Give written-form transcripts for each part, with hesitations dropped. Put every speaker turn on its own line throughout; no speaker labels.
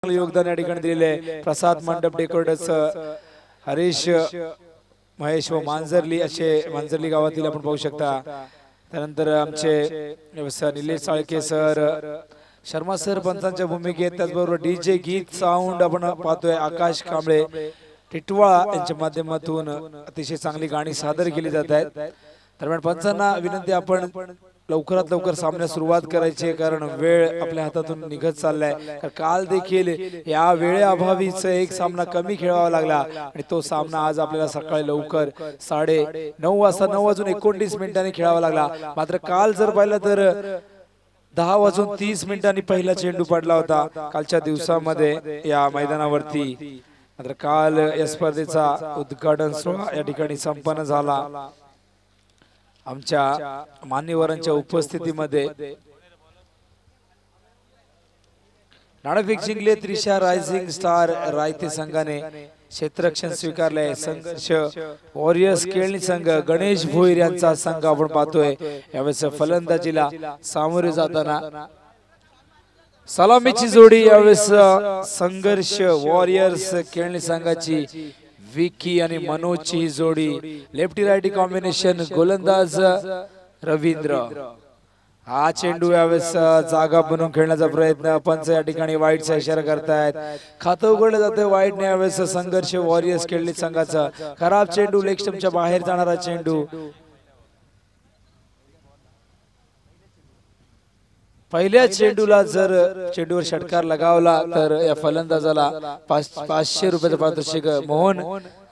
चांगले योगदान या ठिकाणी दिलेले प्रसाद मंडप डेकोरेटर्स हरीश महेश व मांजरली असे मांजरली गावातील आपण पाहू शकता। त्यानंतर आमचे निलेश साळके सर शर्मा सर पंचांच्या भूमिकेत त्याचबरोबर डीजे गीत साऊंड आपण पाहतोय आकाश कांबळे टिटवाळा यांच्या माध्यमातून अतिशय चांगली गाणी सादर केली जात आहेत। दरम्यान पंचांना विनंती आपण लवकरात लवकर सामन्यास सुरुवात करायची कारण वेळ आपल्या हातातून निघत चाललाय। काल देखील या वेळेअभावीच एक सामना कमी खेळावा लागला आणि तो सामना आज आपल्याला सकाळी लवकर 9:30 वाजता 9:29 खेळावा लागला। मात्र काल जर पाहिलं तर 10:30 पहिला चेंडू पडला होता कालच्या दिवसामध्ये या मैदानावरती। मात्र काल या स्पर्धेचा उद्घाटन सोहळा या ठिकाणी संपन्न झाला आमच्या मान्यवरांच्या उपस्थितीमध्ये। नाणेफेक जिंकले त्रिशा रायझिंग स्टार रायते संघाने क्षेत्ररक्षण स्वीकारले। संघर्ष वॉरियर्स केळणी संघ गणेश भोईर यांचा संघ आपण पाहतोय यावेळेस फलंदाजीला सामोरे जाताना सलामीची जोडी यावेळेस संघर्ष वॉरियर्स केळणी संघाची विकी आणि मनोजची ही जोडी लेफ्टी राइटी कॉम्बिनेशन गोलंदाज रवींद्र हा चेंडू यावेळेस जागा बनवून खेळण्याचा प्रयत्न पंच या ठिकाणी वाईटचा इशारा करतायत। खातं उघडलं जाते वाईटने यावेळेस संघर्ष वॉरियर्स केळणी संघाचा खराब चेंडू लेग स्टंपच्या बाहेर जाणारा चेंडू पहिल्या चेंडूला जर चेंडूवर षटकार लगावला तर या फलंदाजाला 500 रुपयाचं पारितोषिक मोहन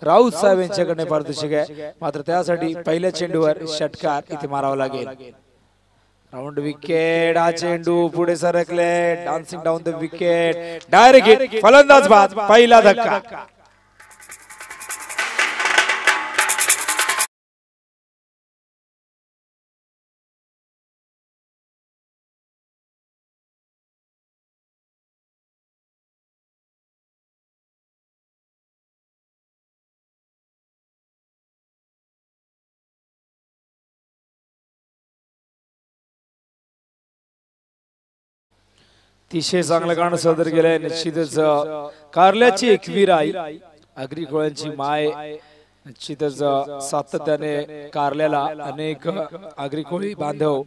राऊत साहेब यांच्याकडे पारितोषिक आहे। मात्र त्यासाठी पहिल्या चेंडूवर षटकार इथे मारावा लागेल। राउंड विकेट हा चेंडू पुढे सरकले dancing down the wicket direct hit फलंदाज बाद पहिला धक्का। अतिशय चांगलं गाणं सादर केलंय निश्चितच कारल्याची एकवीर आई आगरी कोळ्यांची माय निश्चितच सातत्याने कारल्याला अनेक आगरी कोळी बांधव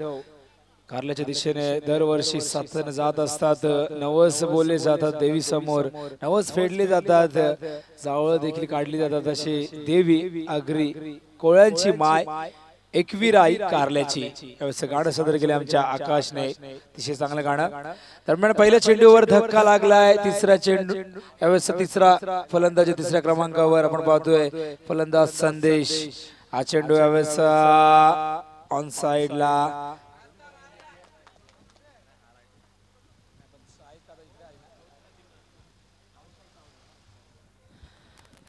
कारल्याच्या दिशेने दरवर्षी सातत्याने जात असतात। नवस बोलले जातात देवी समोर नवस फेडले जातात जावळ देखील काढली जातात अशी देवी आगरी कोळ्यांची माय एकवीर आई कारल्याची यावेळेस गाणं सादर केले आमच्या आकाशने अतिशय चांगलं गाणं। दरम्यान पहिल्या चेंडूवर धक्का लागलाय तिसरा चेंडू यावेळेस तिसरा फलंदाज तिसऱ्या क्रमांकावर आपण पाहतोय फलंदाज संदेश हा चेंडू यावेळेस ऑन साइडला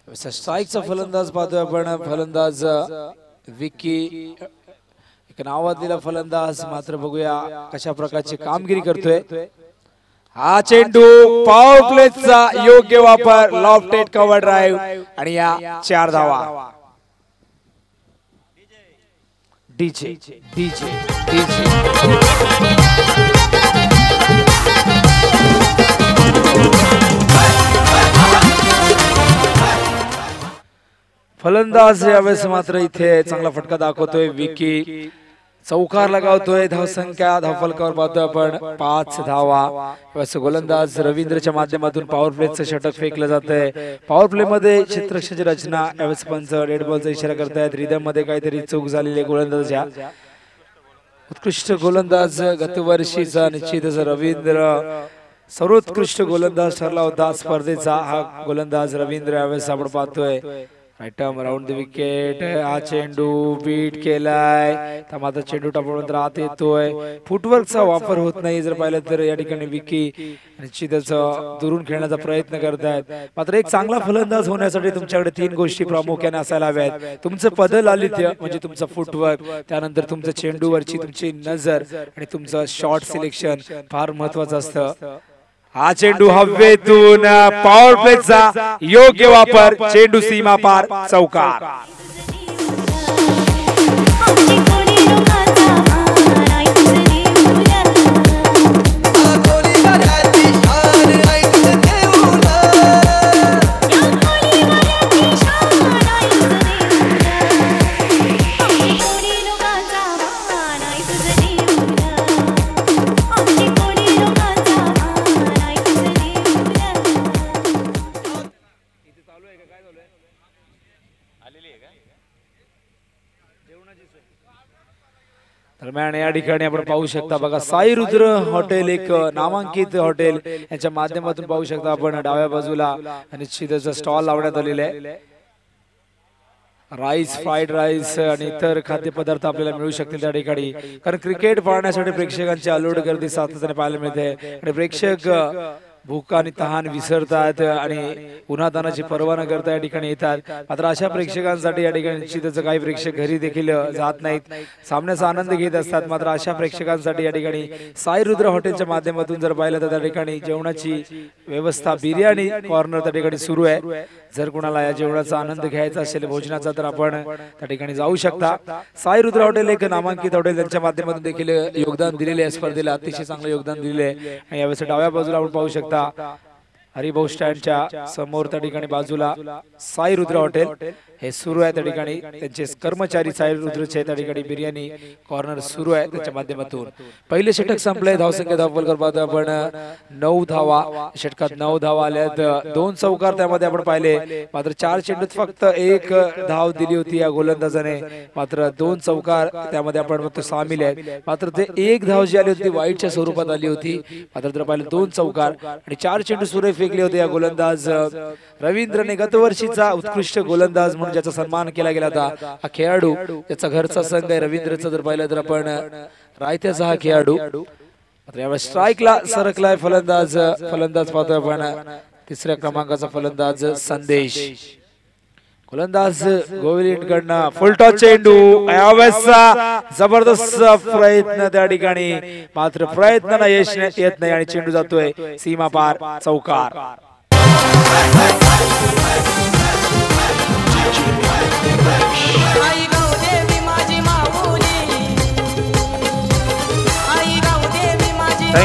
स्ट्राईकचा फलंदाज पाहतोय आपण फलंदाज विकी एक नावाजलेला फलंदाज मात्र बघूया कशा प्रकारची कामगिरी करतोय। हा चेंडू पॉवर प्लेचा योग्य वापर लॉफ्टेड कव्हर ड्राइव्ह आणि या 4 धावा। डीजे डीजे डीजे फलंदाज यावेळेस मात्र इथे चांगला फटका दाखवतोय विकी चौकार लगावतोय धावसंख्या धावफलकावर पाहतोय आपण 5 धावा। यावेळेस गोलंदाज रवींद्रच्या माध्यमातून पॉवर प्लेचं षटक फेकलं जातंय। पॉवर प्ले मध्ये क्षेत्ररक्षणाची रचना यावेळेस पंच रेड बॉलचा इशारा करतायत रिदम मध्ये काहीतरी चूक झालेली आहे गोलंदाजाच्या। उत्कृष्ट गोलंदाज गतवर्षीचा निश्चितच रवींद्र सर्वोत्कृष्ट गोलंदाज ठरला होता स्पर्धेचा हा गोलंदाज रवींद्र यावेळेस आपण पाहतोय आयटम राउंड द विकेट हा चेंडू बीट केलाय मात्र चेंडू टापून आत येतोय फुटवर्कचा वापर होत नाही जर पाहिलं तर या ठिकाणी विकी निश्चितच दुरून खेळण्याचा प्रयत्न करतायत। मात्र एक चांगला फलंदाज होण्यासाठी तुमच्याकडे 3 गोष्टी प्रामुख्याने असायला हव्यात तुमचं पदलालित्य म्हणजे तुमचं फुटवर्क त्यानंतर तुमचं चेंडूवरची तुमची नजर आणि तुमचं शॉट सिलेक्शन फार महत्त्वाचं असतं। हा चेंडू हवेतून पॉवर प्लेचा योग्य वापर चेंडू सीमा पार चौकार। दरम्यान या ठिकाणी आपण पाहू शकता बघा साई रुद्र हॉटेल एक नामांकित हॉटेल यांच्या माध्यमातून पाहू शकता आपण डाव्या बाजूला निश्चितच स्टॉल लावण्यात आलेले आहे. राईस फ्राईड राईस आणि इतर खाद्यपदार्थ आपल्याला मिळू शकतील त्या ठिकाणी कारण क्रिकेट पाहण्यासाठी प्रेक्षकांची अलोट गर्दी सातत्याने पाहायला मिळते आणि प्रेक्षक भूक आणि तहान विसरतात आणि उन्हातानाची पर्वा न करता या ठिकाणी येतात. मात्र अशा प्रेक्षकांसाठी या ठिकाणी निश्चितच काही प्रेक्षक घरी देखील जात नाहीत, सामन्याचा आनंद घेत असतात. मात्र अशा प्रेक्षकांसाठी या ठिकाणी साई रुद्र हॉटेलच्या माध्यमातून जर पाहिलं तर त्या ठिकाणी जेवणाची व्यवस्था बिर्याणी कॉर्नर त्या ठिकाणी सुरू आहे. जर कोणाला या जेवणाचा आनंद घ्यायचा असेल भोजनाचा तर आपण त्या ठिकाणी जाऊ शकता. साई रुद्र हॉटेल एक नामांकित हॉटेल त्यांच्या माध्यमातून देखील योगदान दिलेले आहे, स्पर्धेला अतिशय चांगलं योगदान दिलेले आहे. आणि यावेळेस डाव्या बाजूला आपण पाहू शकता हरिभाऊ स्टँडच्या समोर त्या ठिकाणी बाजूला साई रुद्र हॉटेल हे सुरू आहे. त्या ठिकाणी त्यांचे कर्मचारी साई रुद्रचे त्या ठिकाणी बिर्याणी कॉर्नर सुरू आहे त्यांच्या माध्यमातून. पहिले षटक संपले, धावसंख्या धावफलकर पाहतो आपण 9 धावा. षटकात 9 धावा आल्यात, 2 चौकार त्यामध्ये आपण पाहिले. मात्र 4 चेंडूत फक्त 1 धाव दिली होती या गोलंदाजाने. मात्र 2 चौकार त्यामध्ये आपण म्हणतो सामील आहेत. मात्र ते 1 धाव जी आली होती वाईटच्या स्वरूपात आली होती. मात्र जर पाहिलं 2 चौकार आणि 4 चेंडू सुरे फेकले होते या गोलंदाज रवींद्रने. गतवर्षीचा उत्कृष्ट गोलंदाज म्हणून ज्याचा सन्मान केला गेला होता हा खेळाडू, त्याचा घरचा संघ आहे रवींद्रचा. जर पाहिलं तर आपण रायत्याचा हा खेळाडू यावेळेस स्ट्राईकला सरकलाय फलंदाज पाहतोय आपण. 3ऱ्या क्रमांकाचा फलंदाज संदेश. गोलंदाज गोविंदकडनं फुलटॉस चेंडू, यावेळेसचा जबरदस्त प्रयत्न त्या ठिकाणी. मात्र प्रयत्नाला यश येत नाही आणि चेंडू जातोय सीमा पार, चौकार.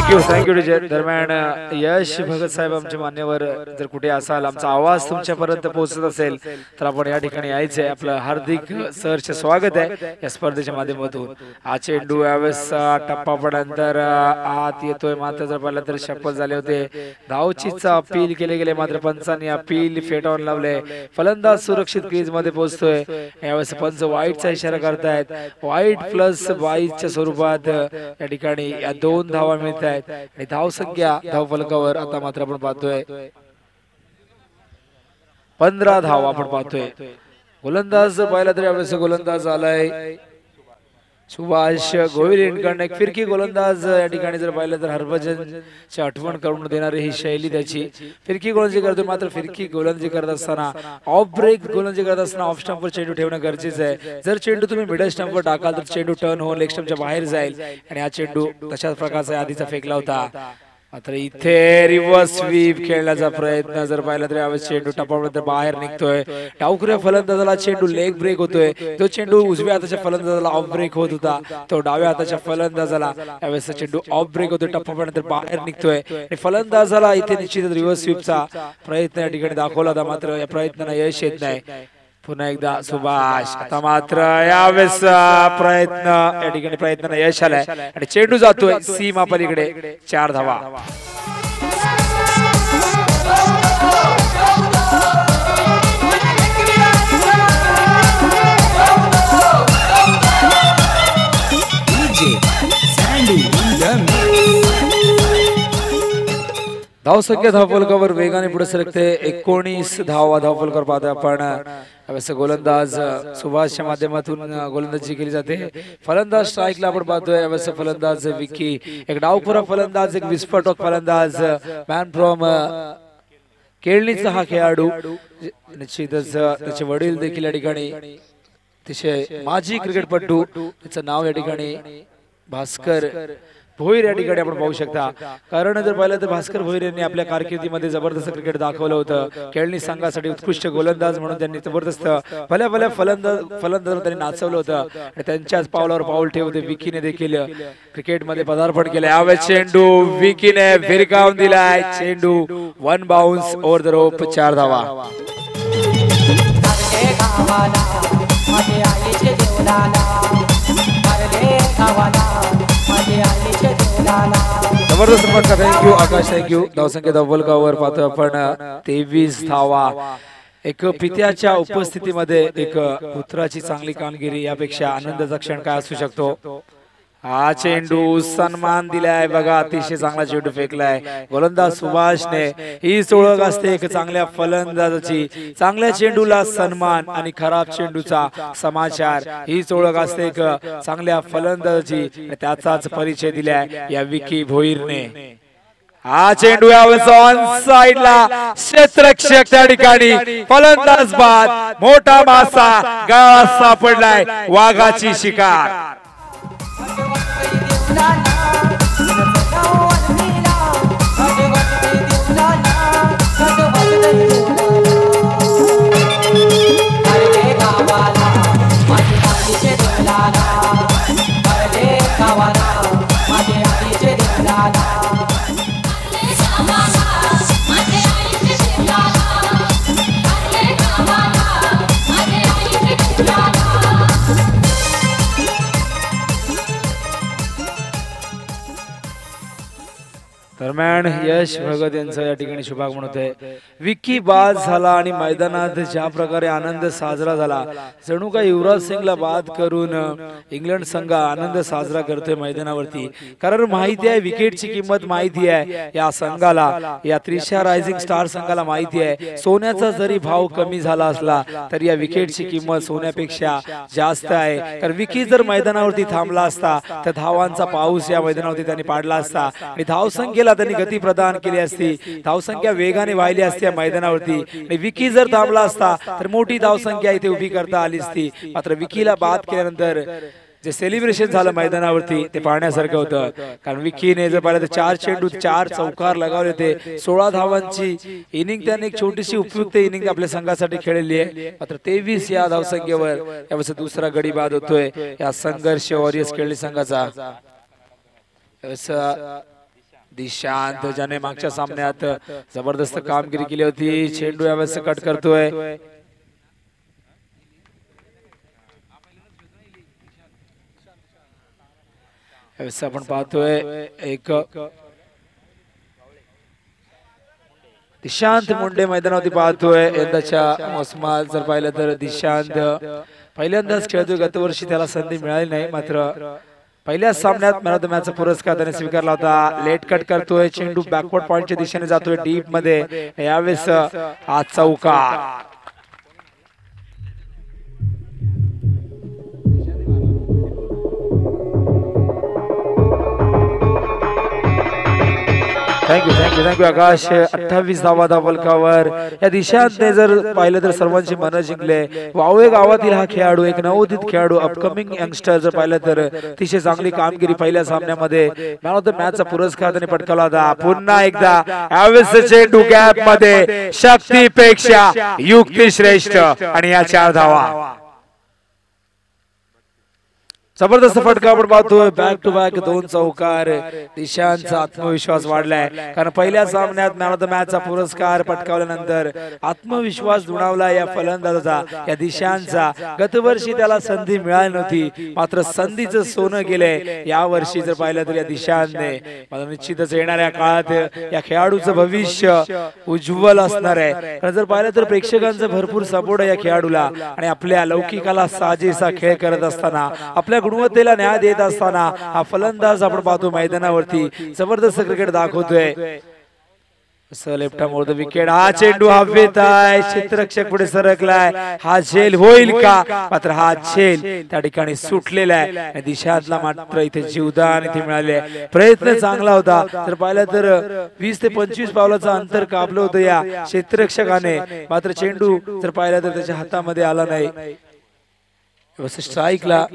थँक्यू विजय. दरम्यान यश भगत साहेब आमचे मान्यवर जर कुठे असाल, आमचा आवाज तुमच्यापर्यंत पोहोचत असेल तर आपण या ठिकाणी यायचंय. आपलं हार्दिक सहर्ष स्वागत आहे या स्पर्धेच्या माध्यमातून. हा चेंडू यावेळेस टप्पा पडल्यानंतर आत येतोय. मात्र जर पाहिलं तर शपथ झाले होते, धावचीच अपील केले गेले. मात्र पंचांनी अपील फेटाळून लावले. फलंदाज सुरक्षित क्रीज मध्ये पोहोचतोय. यावेळेस पंच वाईटचा इशारा करतायत. वाईट प्लस 22च्या स्वरूपात या ठिकाणी या 2 धावा मिळतात आणि धाव संख्या धावफलकावर आता मात्र आपण पाहतोय 15 धाव आपण पाहतोय. गोलंदाज पाहिला तर यावेळेस गोलंदाज आलाय सुभाष गोविंदकडनं. एक फिरकी गोलंदाज या ठिकाणी जर पाहिलं तर हरभजनची आठवण करून देणारी ही शैली त्याची. फिरकी गोलंदाजी करतोय. मात्र फिरकी गोलंदाजी करत असताना ऑफ ब्रेक गोलंदाजी करत असताना ऑफ स्टंपवर चेंडू ठेवणं गरजेचं आहे. जर चेंडू तुम्ही मिडल स्टंपवर टाकाल तर चेंडू टर्न होऊन लेग स्टंपच्या बाहेर जाईल आणि हा चेंडू तशाच प्रकारचा आधीचा फेकला होता. मात्र इथे रिव्हर्स स्वीप खेळण्याचा प्रयत्न जर पाहिला तर यावेळेस चेंडू टप्प्यानंतर बाहेर निघतोय. डावखुऱ्या फलंदाजाला चेंडू लेग ब्रेक होतोय. तो चेंडू उजव्या हाताच्या फलंदाजाला ऑफ ब्रेक होत होता, तो डाव्या हाताच्या फलंदाजाला यावेळेस चेंडू ऑफ ब्रेक होतोय, टप्प्यानंतर बाहेर निघतोय आणि फलंदाजाला इथे निश्चित रिव्हर्स स्वीपचा प्रयत्न या ठिकाणी दाखवला होता. मात्र या प्रयत्नाला यश येत नाही. पुन्हा एकदा सुभाष. आता मात्र यावेळेस प्रयत्न या ठिकाणी प्रयत्नाला यश आलंय आणि चेंडू जातोय सीमा पलीकडे, 4 धावा. धावसंख्या धावफलकावर वेगाने पुढे सरकते. 19 धावा धावफलकावर पाहतोय आपण. यावेळेस गोलंदाज सुभाषच्या माध्यमातून गोलंदाजी केली जाते. फलंदाज स्ट्राईकला आपण पाहतोय. यावेळेस फलंदाज विकी. एक डावखुरा फलंदाज, एक विस्फोटक फलंदाज, मॅन फ्रॉम केळणीचा हा खेळाडू. निश्चितच त्याचे वडील देखील या ठिकाणी अतिशय माजी क्रिकेटपटू. त्याचं नाव या ठिकाणी भास्कर भोईर या ठिकाणी आपण पाहू शकता. कारण जर पाहिलं तर भास्कर भोईर यांनी आपल्या कारकिर्दीमध्ये जबरदस्त क्रिकेट दाखवलं होतं. केळणी संघासाठी उत्कृष्ट गोलंदाज म्हणून त्यांनी जबरदस्त भल्या फलंदाज त्यांनी नाचवलं होतं आणि त्यांच्याच पावलावर पाऊल ठेवते विकीने देखील क्रिकेटमध्ये पदार्पण केलं. यावेळेस चेंडू विकीने भिरकावून दिलाय. चेंडू 1 बाउन्स ओव्हर द रोप, 4 धावा. जबरदस्त फटका. थँक्यू आकाश, थँक्यू. धावसंख्या धावफलकावर पाहतोय आपण 23 धावा. एक पित्याच्या उपस्थितीमध्ये एक पुत्राची चांगली कामगिरी, यापेक्षा आनंदाचा क्षण काय असू शकतो. हा चेंडू सन्मान दिलाय बघा, अतिशय चांगला चेंडू फेकलाय गोलंदाज सुभाषने। ही ओळख असते एक चांगल्या फलंदाजाची, चांगल्या चेंडूला सन्मान आणि खराब चेंडूचा समाचार। ही ओळख असते एक चांगल्या फलंदाजाची, त्याचाच परिचय दिलाय या विकी भोईरने। हा चेंडू ऑन साइडला, क्षेत्ररक्षक त्या ठिकाणी, फलंदाज बाद, मोठा मासा गाळात सापडलाय, वाघाची शिकार। दरम्यान यश भगत यांचा या ठिकाणी शुभागमन होते। विकी बाद झाला आणि मैदानात ज्या प्रकारे आनंद साजरा झाला, जणू का युवराज सिंगला बाद करून इंग्लंड संघ आनंद साजरा करतोय मैदानावरती। कारण माहिती आहे विकेटची किंमत माहिती आहे या संघाला, या त्रिशा रायझिंग स्टार संघाला माहिती आहे सोन्याचा जरी भाव कमी झाला असला तरी या विकेटची किंमत सोन्यापेक्षा जास्त आहे। कारण विकी जर मैदानावरती थांबला असता तर धावांचा पाऊस या मैदानावरती त्यांनी पाडला असता आणि धावसंख्येला त्यांनी गती प्रदान केली असती, धावसंख्या वेगाने वाहिली असती या मैदानावरती। आणि विकी जर थांबला असता तर मोठी धावसंख्या इथे उभी करता आली असती। मात्र विकीला बाद केल्यानंतर जे सेलिब्रेशन झालं मैदानावरती ते पाहण्यासारखं होतं। कारण विकीने जर पाहिलं तर 4 चेंडू 4 चौकार लगावले होते, 16 धावांची इनिंग त्याने एक छोटीशी उपयुक्त इनिंग आपल्या संघासाठी खेळलेली आहे। मात्र 23 या धावसंख्येवर यावेळेस दुसरा गडी बाद होतोय या संघर्ष वॉरियर्स खेळली संघाचा। दिशांत ज्याने मागच्या सामन्यात जबरदस्त कामगिरी केली होती, चेंडू यावेळेस कट करतोय। यावेळेस आपण पाहतोय एक दिशांत मुंडे मैदानावरती पाहतोय। यंदाच्या मोसमात जर पाहिलं तर दिशांत पहिल्यांदाच खेळतोय, गतवर्षी त्याला संधी मिळाली नाही। मात्र पहिल्या सामन्यात मॅन ऑफ द मॅचचा पुरस्कार त्याने स्वीकारला होता। लेट कट करतोय, चेंडू बॅकवर्ड पॉइंटच्या दिशेने जातोय डीप मध्ये, यावेळेस हा चौकार। थँक्यू आकाश। 28 धावा धावफलकावर या दिशांतने जर पाहिलं तर सर्वांची मन जिंकले। वावे गावातील हा खेळाडू एक नवोदित खेळाडू, अपकमिंग यंगस्टर जर पाहिलं तर अतिशय चांगली कामगिरी पहिल्या सामन्यामध्ये मॅन ऑफ द मॅचचा पुरस्कार त्याने पटकावला होता। पुन्हा एकदा यावेळेस चेंडू गॅप मध्ये, शक्तीपेक्षा युक्ती श्रेष्ठ आणि या 4 धावा। जबरदस्त फटका आपण पाहतोय, बॅक टू बॅक 2 चौकार। दिशांचा आत्मविश्वास वाढलाय, कारण पहिल्या सामन्यात मॅन ऑफ द मॅचचा पुरस्कार पटकावल्यानंतर आत्मविश्वास दुणावला या फलंदाजाचा, या दिशांचा। गतवर्षी त्याला संधी मिळाली नव्हती, मात्र संधीचं सोनं गेलंय या वर्षी जर पाहिलं तर या दिशांतने। मला निश्चितच येणाऱ्या काळात या खेळाडूचं भविष्य उज्ज्वल असणार आहे। कारण जर पाहिलं तर प्रेक्षकांचं भरपूर सपोर्ट आहे या खेळाडूला, आणि आपल्या लौकिकाला साजेसा खेळ करत असताना, आपल्या गुणवत्तेला न्याय देत असताना हा फलंदाज आपण पाहतो मैदानावरती जबरदस्त क्रिकेट दाखवतोय। Left arm over the wicket, हा चेंडू हवेत आहे, क्षेत्ररक्षक पुढे सरकलाय, हा झेल होईल का? मात्र हा झेल त्या ठिकाणी सुटलेला आहे। दिशातला मात्र इथे जीवदान इथे मिळाले, प्रयत्न चांगला होता। तर पाहिलं तर 20 ते 25 पावलाचं अंतर कापलं होतं या क्षेत्ररक्षकाने, मात्र चेंडू जर पाहिलं तर त्याच्या हातामध्ये आला नाही। स्ट्राईकला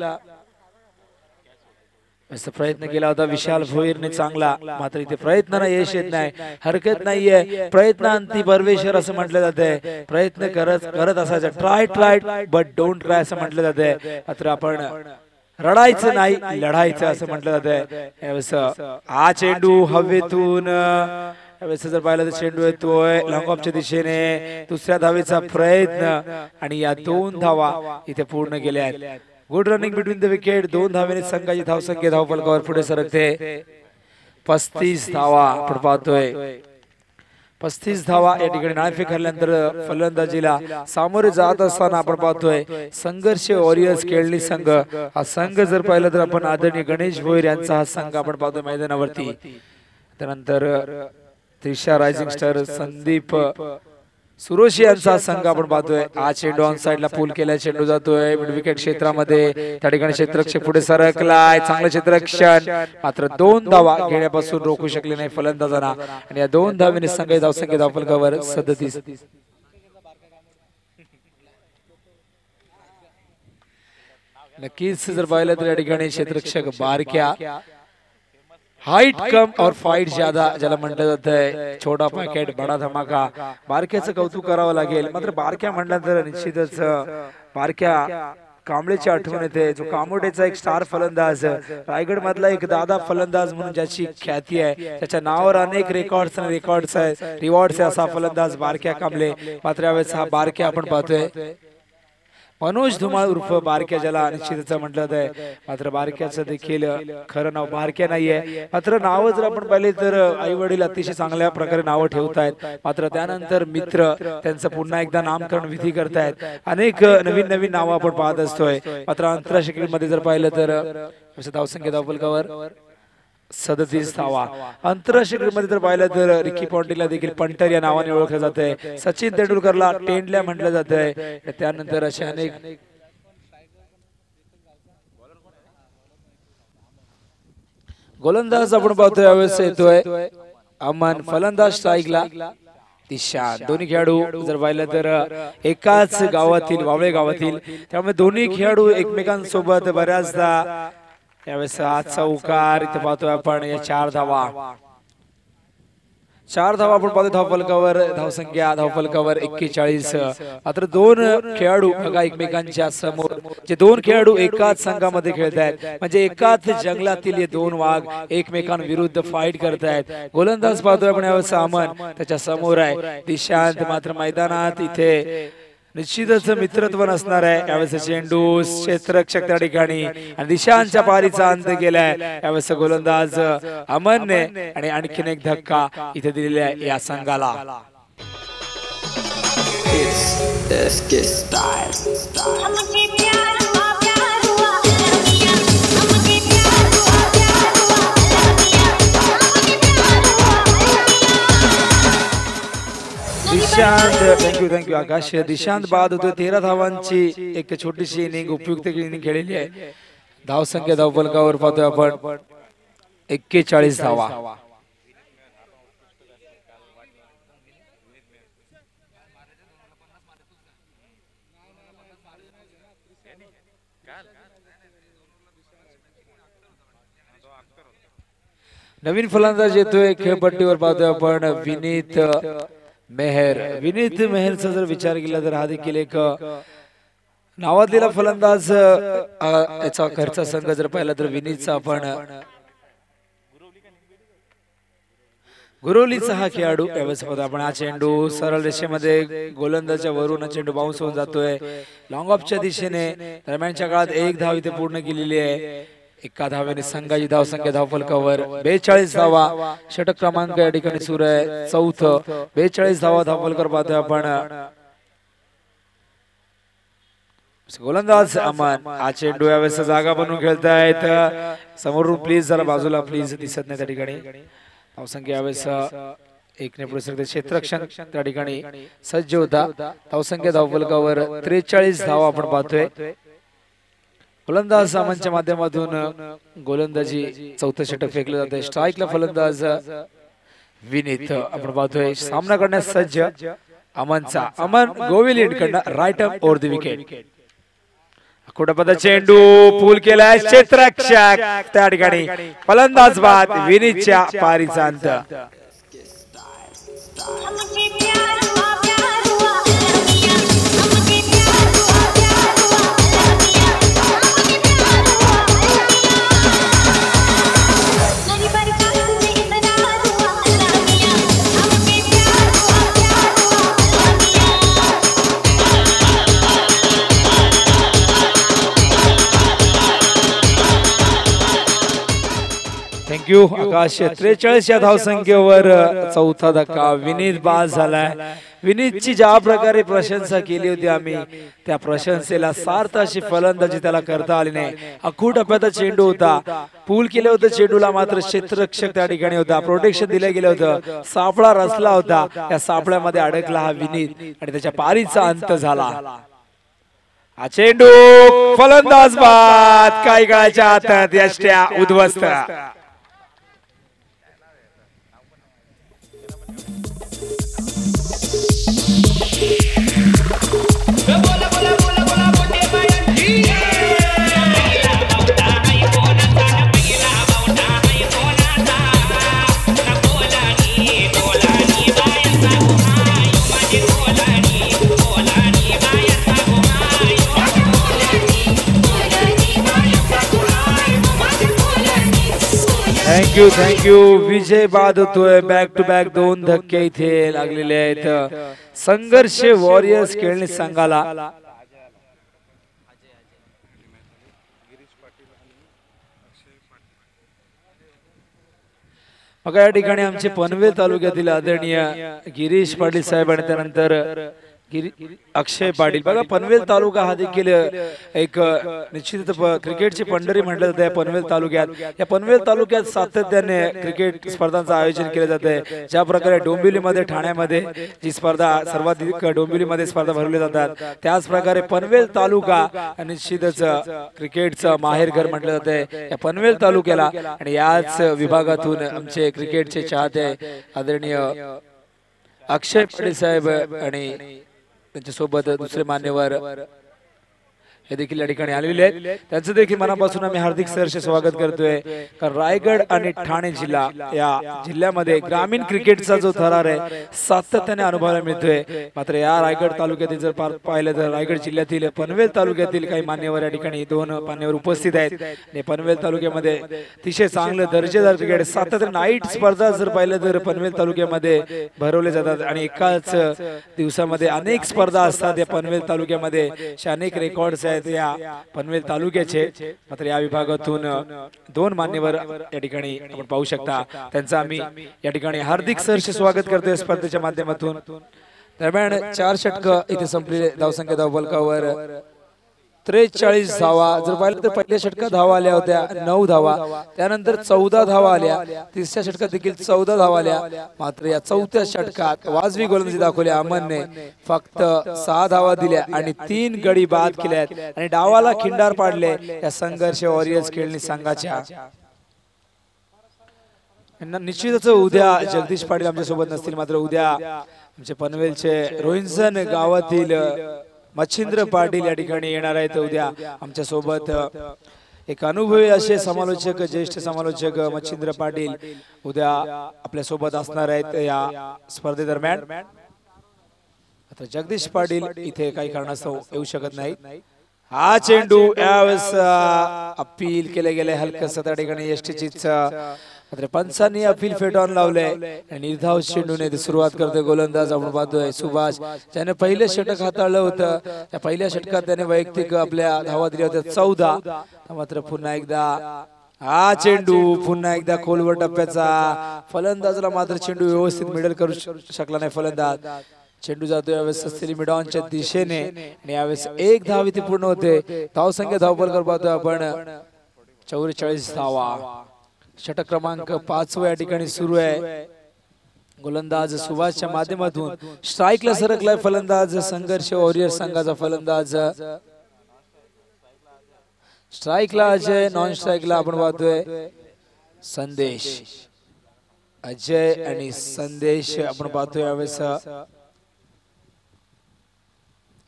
प्रयत्न केला होता विशाल भोईरने चांगला, मात्र इथे प्रयत्नांना यश येत नाही। हरकत नाहीये, प्रयत्नांती परमेश्वर असं म्हटलं जाते। प्रयत्न करत असायचं, ट्राय बट डोंट ट्राय असं म्हटलं जाते। मात्र आपण रडायचं नाही, लढायचं असं म्हटलं जाते। हा चेंडू हवेतून यावेळेस जर पाहिलं तर चेंडू येतोय लॉंग ऑफच्या दिशेने, दुसऱ्या धावेचा प्रयत्न आणि या 2 धावा इथे पूर्ण केल्या आहेत। Good running between the wicket, 2 धावेने संघाची धावसंख्या धावफलकावर पुढे सरकते। 35 धावा आपण पाहतोय। 35 धावा या ठिकाणी नाणेफेक हरल्यानंतर फलंदाजीला सामोरे जात असताना आपण पाहतोय संघर्ष वॉरियर्स केळली संघ हा संघ जर पाहिलं तर आपण आदरणीय गणेश भोईर यांचा हा संघ आपण पाहतोय मैदानावरती। त्यानंतर त्रिशा रायझिंग स्टार संदीप सुरोशी यांचा संघ आपण पाहतोय। हा चेंडू ऑन साइडला पूल केलाय, चेंडू जातोय मिड विकेट क्षेत्रामध्ये, त्या ठिकाणी क्षेत्ररक्षक पुढे सरकलाय, चांगलं क्षेत्ररक्षण, मात्र 2 धावा घेण्यापासून रोखू शकले नाही फलंदाजांना आणि या 2 धावेने संघ धावसंख्या धावफलकावर 37। नक्कीच जर पाहिलं तर या ठिकाणी क्षेत्ररक्षक बारक्या हाइट कम और फाइट ज्यादा ज्याला म्हटलं जातंय, छोटा पॅकेट बडा धमाका, बारक्याचं कौतुक करावं लागेल। मात्र बारक्या म्हटल्यानंतर निश्चितच बारक्या कांबळेची आठवण येते, जो कामोडेचा एक स्टार फलंदाज, रायगड मधला एक दादा फलंदाज म्हणून ज्याची ख्याती आहे, त्याच्या नावावर अनेक रेकॉर्ड्स आहे, रिवॉर्ड्स आहे असा फलंदाज बारक्या कांबळे। मात्र यावेळेस हा बारक्या आपण पाहतोय मनोज धुमाळ उर्फ बारक्या ज्याला निश्चितच म्हटलं जातंय, मात्र बारक्याचं देखील खरं नाव बारक्या नाहीये। मात्र नाव जर आपण पाहिले तर आई वडील अतिशय चांगल्या प्रकारे नावं ठेवतायत, मात्र त्यानंतर मित्र त्यांचं पुन्हा एकदा नामकरण विधी करतायत, अनेक नवीन नावं आपण पाहत असतोय। मात्र आंतरराष्ट्रीय क्रिकेटमध्ये जर पाहिलं तर धावसंख्या धावफलकावर 37 धावा। आंतरराष्ट्रीय क्रिकेटमध्ये जर पाहिलं तर रिकी पॉन्टिंगला देखील पंटर या नावाने ओळखलं जातंय, सचिन तेंडुलकरला टेंडल्या म्हटलं जातंय, त्यानंतर असे अनेक गोलंदाज आपण पाहतोय। यावेळेस येतोय अमन, फलंदाज स्ट्राईकला दिशा। दोन्ही खेळाडू जर पाहिलं तर एकाच गावातील, वावळे गावातील, त्यामुळे दोन्ही खेळाडू एकमेकांसोबत बऱ्याचदा यावेळेस हा चौकार इथे पाहतोय आपण, या 4 धावा आपण पाहतोय धावफलकावर, धावसंख्या धावफलकावर 41। मात्र 2 खेळाडू बघा एकमेकांच्या समोर, जे 2 खेळाडू एकाच संघामध्ये खेळतायत, म्हणजे एकाच जंगलातील हे 2 वाघ एकमेकांविरुद्ध फाईट करतायत। गोलंदाज पाहतोय आपण यावेळेस अमन, त्याच्या समोर आहे दिशांत, मात्र मैदानात इथे निश्चितच मित्रत्व नसणार आहे। यावेळेस चेंडू क्षेत्ररक्षक त्या ठिकाणी आणि दिशांच्या पारीचा अंत केलाय यावेळेस गोलंदाज अमनने, आणि आणखीन एक धक्का इथे दिलेला आहे या संघाला। थँक्यू आकाश। दिशांत बाद होतोय, 13 धावांची एक छोटीशी इनिंग, उपयुक्त इनिंग खेळलेली आहे। धावसंख्या धावफलकावर पाहतोय आपण 41 धावा। नवीन फलंदाज येतोय खेळपट्टीवर, पाहतोय आपण विनीत मेहर। विनीत मेहरचा जर विचार केला तर हा देखील एक नावाजलेला फलंदाज, याचा घरचा संघ जर पाहिला तर विनीतचा आपण गुरवलीचा हा खेळाडू। यावेळेस आपण हा चेंडू सरळ रेषेमध्ये गोलंदाजाच्या वरून चेंडू बाउन्स होऊन जातोय लॉंग ऑफच्या दिशेने। दरम्यानच्या काळात 1 धाव इथे पूर्ण केलेली आहे, 1 धावेने संघाची धावसंख्या धावफलकावर 42 धावा। षटक क्रमांक या ठिकाणी सुरू आहे, 4थं 42 धावा धावफलकावर पाहतोय आपण। गोलंदाज अमन, हा चेंडू यावेळेस जागा बनवून खेळतायत, समोरून प्लीज जरा बाजूला प्लीज, दिसत नाही त्या ठिकाणी। धावसंख्या यावेळेस 1 ने पुढे सरकते, क्षेत्ररक्षण त्या ठिकाणी सज्ज होता। धावसंख्या धावफलकावर 43 धावा आपण पाहतोय। गोलंदाज अमनच्या माध्यमातून गोलंदाजी 4थं षटक फेकलं जातंय। स्ट्राईकला फलंदाज विनीत आपण पाहतोय, सामना करण्यास सज्ज अमनचा। अमन गोविल कडनं right up over the wicket. कुठपदा चेंडू पूल केलाय, क्षेत्ररक्षक त्या ठिकाणी फलंदाज बाद, विनीतच्या पारीचा अंत। थँक्यू आकाश. 43 या धावसंख्येवर चौथा धक्का. विनीत बाद झालाय. विनीतची ज्या प्रकारे प्रशंसा केली होती आम्ही, त्या प्रशंसेला सार्थ अशी फलंदाजी त्याला करता आली नाही. अखूट टप्प्याचा चेंडू होता, पूल केलं होतं चेंडूला, मात्र क्षेत्ररक्षक त्या ठिकाणी होता, प्रोटेक्शन दिलं गेलं होतं, सापळा रचला होता, त्या सापळ्यामध्ये अडकला हा विनीत आणि त्याच्या पारीचा अंत झाला. हा चेंडू फलंदाज बाद. काही काळाच्या आत यष्ट्या उद्ध्वस्त. थँक्यू. विजय बाद होतोय. बॅक टू बॅक 2 धक्के इथे लागलेले आहेत. संघर्ष वॉरियर्स खेळणी संघाला. मग या ठिकाणी आमचे पनवेल तालुक्यातील आदरणीय गिरीश पाटील साहेब आणि त्यानंतर अक्षय पाटील. बघा, पनवेल तालुका हा देखील एक निश्चित क्रिकेटची पंढरी म्हटलं जाते पनवेल तालुक्यात. या पनवेल तालुक्यात सातत्याने क्रिकेट स्पर्धांचं आयोजन केलं जाते. ज्या प्रकारे डोंबिवलीमध्ये, ठाण्यामध्ये जी स्पर्धा सर्वाधिक डोंबिवलीमध्ये स्पर्धा भरवल्या जातात, त्याच प्रकारे पनवेल तालुका निश्चितच क्रिकेटचं माहेरघर म्हटलं जाते या पनवेल तालुक्याला. आणि याच विभागातून आमचे क्रिकेटचे चाहते आदरणीय अक्षय पाटील साहेब आणि त्यांच्यासोबत दुसरे मान्यवर हे देखील या ठिकाणी आलेले आहेत. त्यांचं देखील मनापासून आम्ही हार्दिक सहर्ष स्वागत करतोय. कारण रायगड आणि ठाणे जिल्हा या जिल्ह्यामध्ये ग्रामीण क्रिकेटचा जो थरार आहे सातत्याने अनुभवायला मिळतोय. मात्र या रायगड तालुक्यातील जर पाहिलं तर रायगड जिल्ह्यातील पनवेल तालुक्यातील काही मान्यवर या ठिकाणी 2 मान्यवर उपस्थित आहेत. आणि पनवेल तालुक्यामध्ये अतिशय चांगलं दर्जेदार क्रिकेट सातत्याने नाईट स्पर्धा जर पाहिलं तर पनवेल तालुक्यामध्ये भरवले जातात आणि एकाच दिवसामध्ये अनेक स्पर्धा असतात. या पनवेल तालुक्यामध्ये अनेक रेकॉर्ड्स आहेत या पनवेल तालुक्याचे. मात्र या विभागातून 2 मान्यवर या ठिकाणी आपण पाहू शकता. त्यांचं आम्ही या ठिकाणी हार्दिक सहर्ष स्वागत करतोय स्पर्धेच्या माध्यमातून. दरम्यान 4 षटक इथे संपलेले. धावसंख्या धावफलकावर 43 धावा. जर पाहिलं तर पहिल्या षटकात धावा आल्या होत्या 9 धावा, त्यानंतर 14 धावा आल्या, तिसऱ्या षटकात देखील 14 धावा आल्या. मात्र या चौथ्या षटकात वाजवी गोलंदाजी दाखवली अमनने. फक्त 6 धावा दिल्या आणि 3 गडी बाद केल्यात आणि डावाला खिंडार पाडले या संघर्ष वॉरियर्स खेळणी संघाच्या. निश्चितच उद्या जगदीश पाटील आमच्या सोबत नसतील, मात्र उद्या आमचे पनवेलचे रोहिंसन गावातील मच्छिंद्र पाटील या ठिकाणी येणार आहेत. उद्या आमच्या सोबत एक अनुभवी असे समालोचक, ज्येष्ठ समालोचक मच्छिंद्र पाटील उद्या आपल्या सोबत असणार आहेत या स्पर्धेदरम्यान. आता जगदीश पाटील इथे काही कारणास्तव येऊ शकत नाही. हा चेंडू यावेळेस अपील केले गेले हलकस त्या ठिकाणी यष्टीचीच. मात्र पंचांनी अपील फेटाळून लावले आणि निर्धाव चेंडूने सुरुवात करते गोलंदाज आपण पाहतोय सुभाष, ज्याने पहिले षटक हाताळलं होतं. त्या पहिल्या षटकात त्याने वैयक्तिक आपल्या धावा दिल्या होत्या 14. मात्र पुन्हा एकदा हा चेंडू पुन्हा एकदा खोलवर टप्प्याचा. फलंदाजला मात्र चेंडू व्यवस्थित मिडल करू शकला नाही फलंदाज. चेंडू जातो यावेळेस असलेली मिडॉनच्या दिशेने आणि यावेळेस 1 धाव इथे पूर्ण होते. धावसंख्या धावफलकावर पाहतोय आपण 44 धावा. षटक क्रमांक 5 या ठिकाणी सुरू आहे. गोलंदाज सुभाषच्या माध्यमातून स्ट्राईकला सरकलाय फलंदाज संघर्ष वॉरियर्स संघाचा फलंदाज. स्ट्राईकला अजय, नॉन स्ट्राईकला आपण पाहतोय संदेश. अजय आणि संदेश आपण पाहतोय यावेळेस.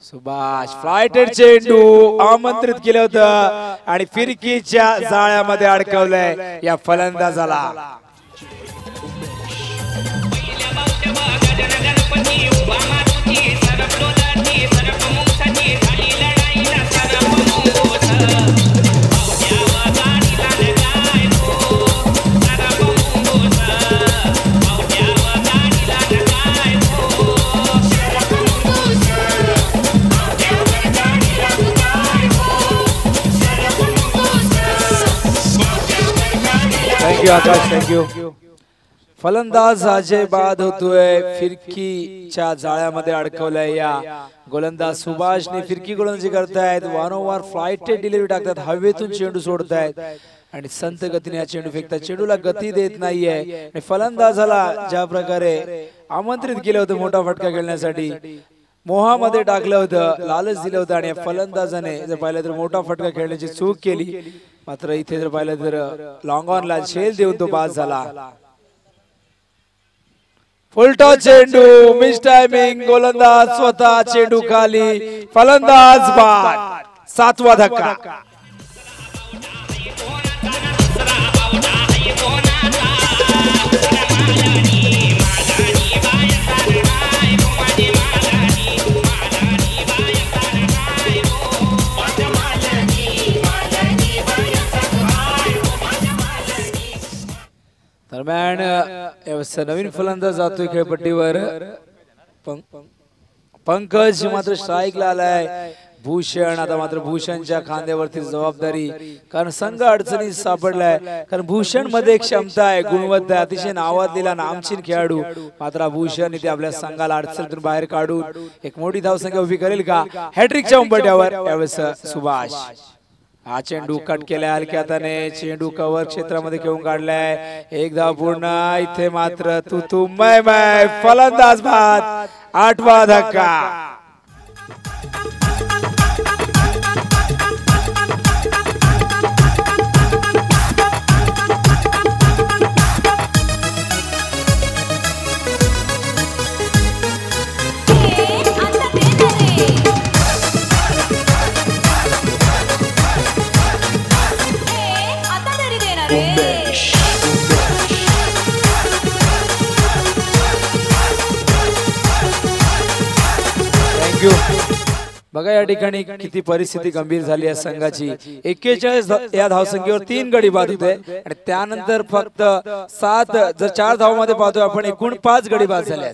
सुभाष फ्लायटेड चेंडू आमंत्रित केलं होतं आणि फिरकीच्या जाळ्यामध्ये अडकवलंय या फलंदाजाला. थँक्यू आकाश, थँक्यू. फलंदाज अजय बाद होतोय, फिरकीच्या जाळ्यामध्ये अडकवलाय. या गोलंदाज सुभाषने फिरकी गोलंदाजी करतायत. वारंवार फ्लाइटेड डिलिव्हरी टाकतात, हवेतून चेंडू सोडतायत आणि संत गतीने हा चेंडू फेकतात. चेंडूला गती देत नाहीये आणि फलंदाजाला ज्या प्रकारे आमंत्रित केलं होतं मोठा फटका खेळण्यासाठी, मोहामध्ये टाकलं होतं, लालच दिलं होतं आणि फलंदाजाने जर पाहिलं तर मोठा फटका खेळण्याची चूक केली. मात्र इथे जर पाहिलं तर लॉंग ऑनला झेल देऊन तो बाद झाला. फुलटॉस चेंडू, मिस टायमिंग, गोलंदाज स्वतः चेंडू खाली, फलंदाज बाद. 7वा धक्का. दरम्यान नवीन फलंदाज जातोय खेळपट्टीवर. पंकज मात्र स्ट्राईकला आलाय. भूषण, आता मात्र भूषणच्या खांद्यावरती जबाबदारी, कारण संघ अडचणीत सापडलाय. कारण भूषण मध्ये क्षमता आहे, गुणवत्ता, अतिशय नावाजलेला नामचीन खेळाडू. मात्र भूषण इथे आपल्या संघाला अडचणीतून बाहेर काढून एक मोठी धावसंख्या उभी करेल का? हॅट्रिकच्या उंबरठ्यावर यावेळेस सुभाष. हा चेंडू कट केलाय हलक्या हाताने, चेंडू कव्हर क्षेत्रामध्ये घेऊन काढलाय. एक धाव पूर्ण. इथे मात्र तू मै मै, फलंदाज बाद. 8वा धक्का. बघा या ठिकाणी किती परिस्थिती गंभीर झाली आहे संघाची. 41 या धावसंख्येवर 3 गडी बाद होते आणि त्यानंतर फक्त 7, जर 4 धावांमध्ये पाहतोय आपण, एकूण 5 गडी बाद झाले.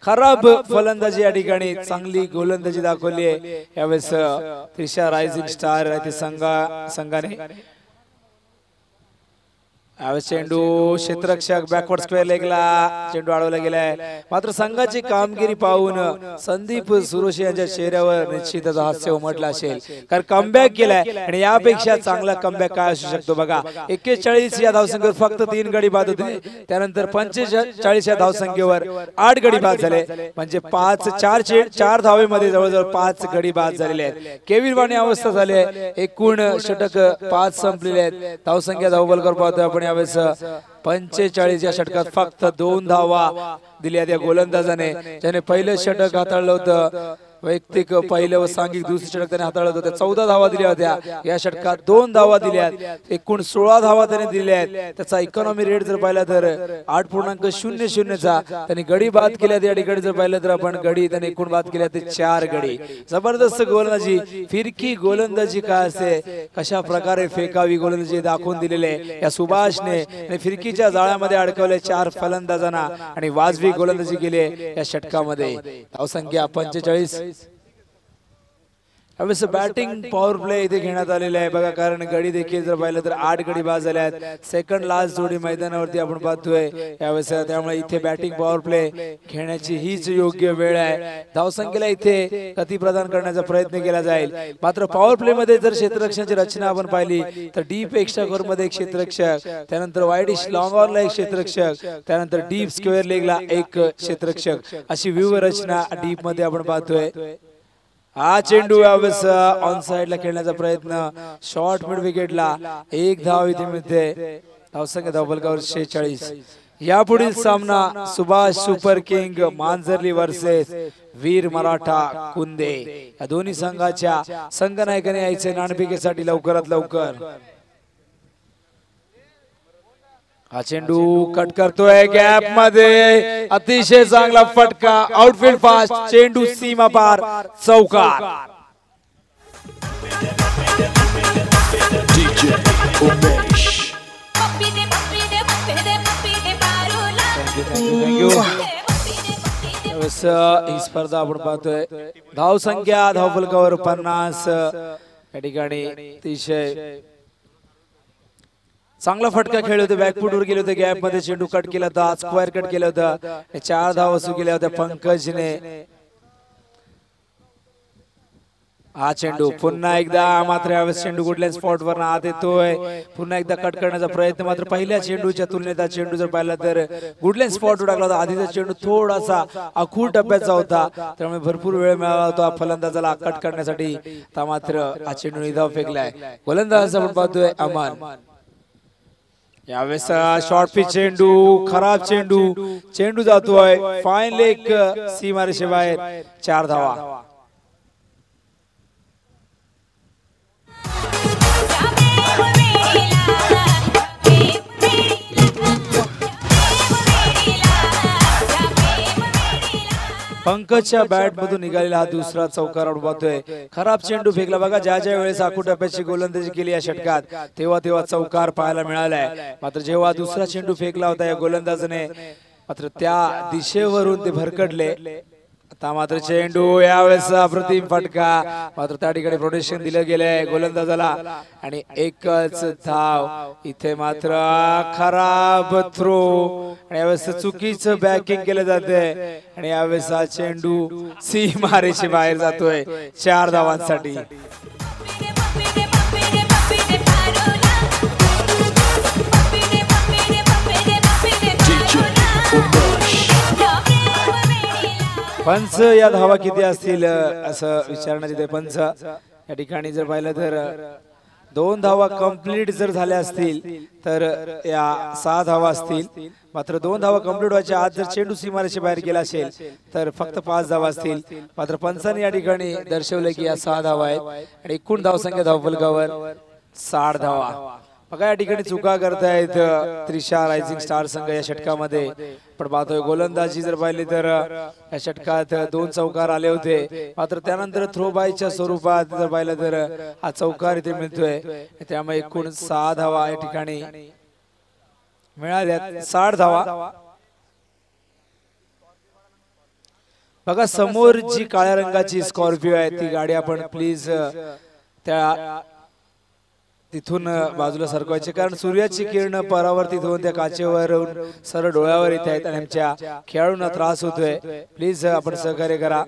खराब फलंदाजी या ठिकाणी, चांगली गोलंदाजी दाखवली आहे यावेळेस त्रिशा रायझिंग स्टार संघाने. चेंडू क्षेत्ररक्षक बॅकवर्ड स्क्वेअर लेगला चेंडू अडवला गेलाय. मात्र संघाची कामगिरी पाहून संदीप सुरोशी यांच्या चेहऱ्यावर निश्चितच हास्य उमटलं असेल, कारण कमबॅक केलाय आणि यापेक्षा चांगला कमबॅक काय असू शकतो. बघा 41 या धावसंख्येवर फक्त 3 गडी बाद होते, त्यानंतर 45 या धावसंख्येवर 8 गडी बाद झाले, म्हणजे 4 धावेमध्ये जवळजवळ 5 गडी बाद झालेले आहेत. केविन वाणी अवस्था झाली आहे. एकूण षटक 5 संपलेले आहेत. धावसंख्या धावबलकर पाहतोय आपण यावेळेस 45 या षटकात फक्त 2 धावा दिल्या त्या गोलंदाजाने, ज्याने पहिलं षटक हाताळलं होतं. वैयक्तिक पहिलं व सांघिक दुसरं षटक त्याने हाताळलं होतं. 14 धावा दिल्या होत्या. या षटकात 2 धावा दिल्या, एकूण 16 धावा त्याने दिल्या आहेत. त्याचा इकॉनॉमी रेट जर पाहिला तर 8.00 चा त्यांनी गडी बाद केल्या. या ठिकाणी जर पाहिलं तर आपण गडी त्याने एकूण बाद केल्या ते 4 गडी. जबरदस्त गोलंदाजी, फिरकी गोलंदाजी काय असते, कशा प्रकारे फेकावी गोलंदाजी दाखवून दिलेले या सुभाषने. फिरकीच्या जाळ्यामध्ये अडकवले 4 फलंदाजांना आणि वाजवी गोलंदाजी केली या षटकामध्ये. धावसंख्या 45. यावेळेस बॅटिंग पॉवर प्ले इथे घेण्यात आलेला आहे बघा, कारण गडी देखील जर पाहिलं तर 8 गडी बाद झाले आहेत. सेकंड लास्ट जोडी मैदानावरती आपण पाहतोय यावेळेस, त्यामुळे इथे बॅटिंग पॉवर प्ले घेण्याची हीच योग्य वेळ आहे. धावसंख्येला इथे गती प्रदान करण्याचा प्रयत्न केला जाईल. मात्र पॉवर प्ले मध्ये जर क्षेत्ररक्षणाची रचना आपण पाहिली तर डीप एक्स्ट्रा कोर मध्ये एक क्षेत्ररक्षक, त्यानंतर वाईडिश लॉंग ऑनला एक क्षेत्ररक्षक, त्यानंतर डीप स्क्वेअर लेगला एक क्षेत्ररक्षक, अशी व्यूह रचना डीप मध्ये आपण पाहतोय. हा चेंडू यावेळेस ऑन साइडला खेळण्याचा प्रयत्न, शॉर्ट मिड विकेटला 1 धाव इथे मिळते. धावसंख्या धावफलकावर 46. यापुढील सामना सुभाष सुपर किंग मांजरली वर्सेस वीर मराठा कुंदे. या दोन्ही संघाच्या संघनायकाने यायचे नाणेफेकीसाठी लवकरात लवकर. हा चेंडू कट करतोय गॅप मध्ये, अतिशय चांगला फटका, आउटफील्ड फास्ट, चेंडू सीमा पार, चौकार. ही स्पर्धा आपण पाहतोय. धावसंख्या धावफलकावर 50. या ठिकाणी अतिशय चांगला फटका खेळले होते, बॅकफुट वर गेले होते, गॅप मध्ये चेंडू कट केला होता, स्क्वेअर कट केला होता, 4 धावा वसूल केल्या होत्या पंकजने। हा चेंडू पुन्हा एकदा, मात्र यावेळेस चेंडू गुडलँड स्पॉट वर आत येतोय, पुन्हा एकदा कट करण्याचा प्रयत्न, मात्र पहिल्या चेंडूच्या तुलनेत हा चेंडू जर पाहिला तर गुडलँड स्पॉट वर टाकला होता। आधीचा चेंडू थोडासा अखूट टप्प्याचा होता, त्यामुळे भरपूर वेळ मिळाला होता फलंदाजाला कट करण्यासाठी, आता मात्र हा चेंडू धाव फेकलाय। गोलंदाज आपण पाहतोय अमन। यावेळेस शॉर्ट पिच चेंडू, खराब चेंडू, चेंडू जातोय फाईन लेग सीमारेषे बाहेर, 4 धावा। पंकजच्या बॅट मधून निघालेला हा दुसरा चौकार आपण पाहतोय। खराब चेंडू फेकला बघा, ज्या वेळेस आखूट टप्प्याची गोलंदाजी केली या षटकात तेव्हा चौकार पाहायला मिळालाय, मात्र जेव्हा दुसरा चेंडू फेकला होता या गोलंदाजाने, मात्र त्या दिशेवरून ते भरकटले। आता मात्र चेंडू, यावेळेस अप्रतिम फटका, मात्र त्या ठिकाणी प्रोटेक्शन दिलं गेलंय गोलंदाजाला आणि एकच धाव। इथे मात्र खराब थ्रो आणि यावेळेस चुकीचं बॅकिंग केलं जातंय आणि यावेळेस हा चेंडू सीमारेषे बाहेर जातोय, 4 धावांसाठी। पंच या धावा किती असतील असं विचारण्यात येते। पंच या ठिकाणी जर पाहिलं तर 2 धावा कंप्लीट जर झाल्या असतील तर या 6 धावा असतील, मात्र 2 धावा कंप्लीट व्हायच्या आत जर चेंडू सीमारेषे बाहेर गेला असेल तर फक्त 5 धावा असतील, मात्र पंचांनी या ठिकाणी दर्शवले की या 6 धावा आहेत आणि एकूण धावसंख्या धावफलकावर 60 धावा। बघा या ठिकाणी चुका करतायत त्रिशा रायझिंग स्टार संघ या षटकामध्ये, पण पाहतोय गोलंदाजी जर पाहिली तर या षटकात 2 चौकार आले होते, मात्र त्यानंतर थ्रो बायच्या स्वरूपात जर पाहिलं तर हा चौकार इथे मिळतोय, त्यामुळे एकूण 6 धावा या ठिकाणी मिळाल्यात, 60 धावा। बघा समोर जी काळ्या रंगाची स्कॉर्पिओ आहे ती गाडी आपण प्लीज त्या तिथून बाजूला सरकवायचे, कारण सूर्याची किरण परावर्तित होऊन त्या काचेवर सरळ डोळ्यावर येत आहेत आणि आमच्या खेळाडूंना त्रास होतोय, प्लीज आपण सहकार्य करा।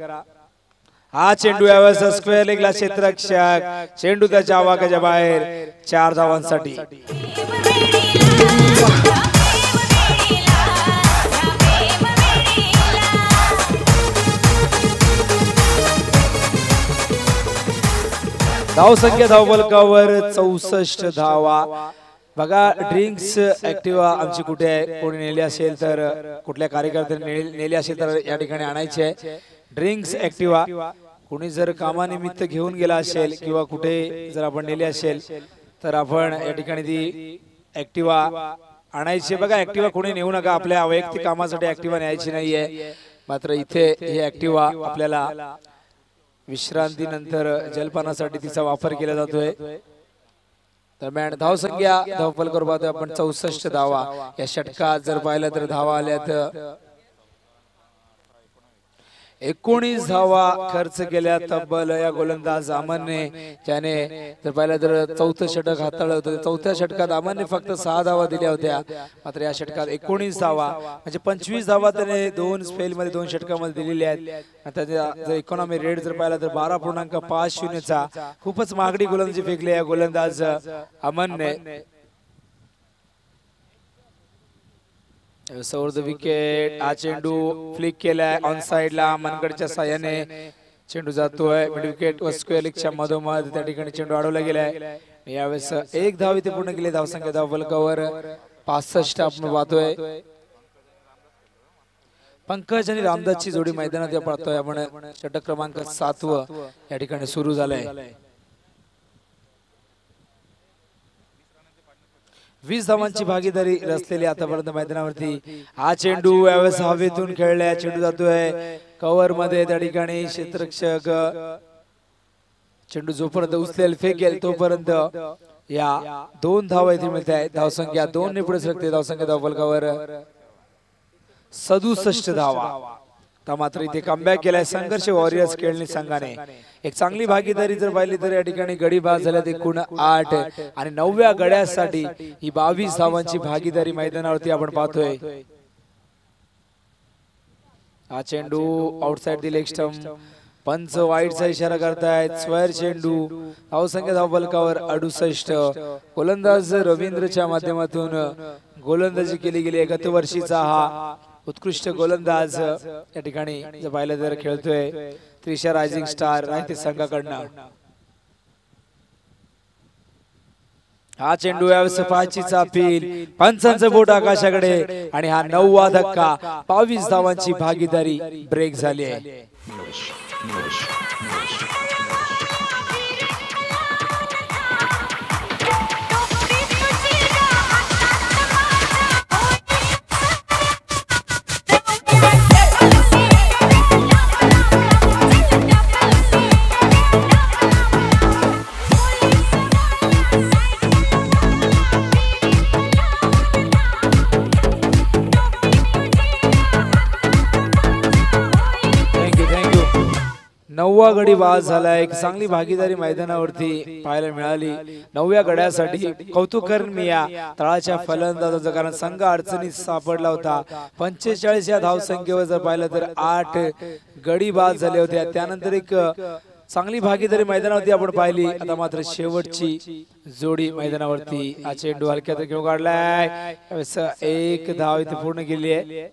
हा चेंडू यावेळेस स्क्वेअर लेगला क्षेत्ररक्षक, चेंडू त्याच्या आवाक्याच्या बाहेर, 4 धावांसाठी। धावसंख्या धावफलकावर 64 धावा। बघा ड्रिंक्स ऍक्टिवा आमची कुठे आहे, कोणी नेली असेल तर, कुठल्या कार्यकर्त्याने नेली असेल तर या ठिकाणी आणायची आहे ड्रिंक्स ऍक्टिवा। कोणी जर कामानिमित्त घेऊन गेला असेल किंवा कुठे जर आपण नेली असेल तर आपण या ठिकाणी ती ऍक्टिवा आणायची। बघा ऍक्टिवा कोणी नेऊ नका, आपल्या वैयक्तिक कामासाठी ऍक्टिवा न्यायची नाहीये, मात्र इथे ही ऍक्टिवा आपल्याला विश्रांतीनंतर जलपानासाठी तिचा वापर केला जातोय। दरम्यान धावसंख्या धावफलकावर पाहतोय आपण 64 धावा। या षटकात जर पाहिलं तर धावा आल्यात 19 धावा खर्च केल्या तब्बल या गोलंदाज अमनने, ज्याने जर पाहिलं तर 4थं षटक हाताळलं होतं। 4थ्या षटकात अमनने फक्त 6 धावा दिल्या होत्या, मात्र या षटकात 19 धावा म्हणजे 25 धावा त्याने 2 स्पेल मध्ये 2 षटकामध्ये दिलेल्या आहेत। आता जर इकॉनॉमी रेट जर पाहिला तर 12.50चा खूपच महागडी गोलंदाजी फेकली या गोलंदाज अमनने। ओव्हर द विकेट, हा चेंडू फ्लिक केलाय ऑन साइडला, मनगडच्या साह्याने चेंडू जातोय मिड विकेट व स्क्वेअर लेगच्या मधोमध, त्या ठिकाणी चेंडू अडवला गेलाय। यावेळेस 1 धाव इथे पूर्ण केली, धावसंख्या धावफलकावर 65 आपण पाहतोय। पंकज आणि रामदासची जोडी मैदानात पाहतोय आपण, षटक क्रमांक 7 या ठिकाणी सुरू झालंय। 20 धावांची भागीदारी रचलेली आतापर्यंत मैदानावरती। हा चेंडू यावेळेस हवेतून खेळलाय, चेंडू जातोय कव्हर मध्ये, त्या ठिकाणी क्षेत्ररक्षक चेंडू जोपर्यंत उचलेल फेकेल तोपर्यंत या 2 धावा इथे मिळत आहेत। धावसंख्या 2 ने पुढे सरकते, धावसंख्या धावफलकावर 67 धावा। मात्र इथे कमबॅक केलाय संघर्ष वॉरियर्स खेळणी संघाने। एक चांगली भागीदारी जर पाहिली तर या ठिकाणी गडी बाद झाल्यात एकूण 8 आणि 9व्या गड्यासाठी ही 22 धावांची भागीदारी मैदानावरती आपण पाहतोय। हा चेंडू आउटसाइड दी लेग स्टंप, पंच वाईडचा इशारा करतायत। स्क्वेअर चेंडू, धावसंख्या धावफलकावर 68। गोलंदाज रवींद्रच्या माध्यमातून गोलंदाजी केली गेली। 31 वर्षीचा हा उत्कृष्ट गोलंदाज या ठिकाणी जर पाहिलं तर खेळतोय त्रिशा रायझिंग स्टार रायते संघाकडनं। हा चेंडू यावेळेस पाचीचा अपील, पंचांचं बोट आकाशाकडे आणि हा 9वा धक्का। 22 धावांची भागीदारी ब्रेक झाली आहे। नववा गडी बाद झाला। एक चांगली भागीदारी मैदानावरती पाहायला मिळाली 9व्या गड्यासाठी। कौतुक करण मी या तळाच्या फलंदाजाचं, कारण संघ अडचणीत सापडला होता। 45 या धावसंख्येवर जर पाहिलं तर 8 गडी बाद झाले होते। त्यानंतर एक चांगली भागीदारी मैदानावरती आपण पाहिली। आता मात्र शेवटची जोडी मैदानावरती। हा चेंडू हलक्यात घेऊन काढलाय, एक धाव इथे पूर्ण केली आहे।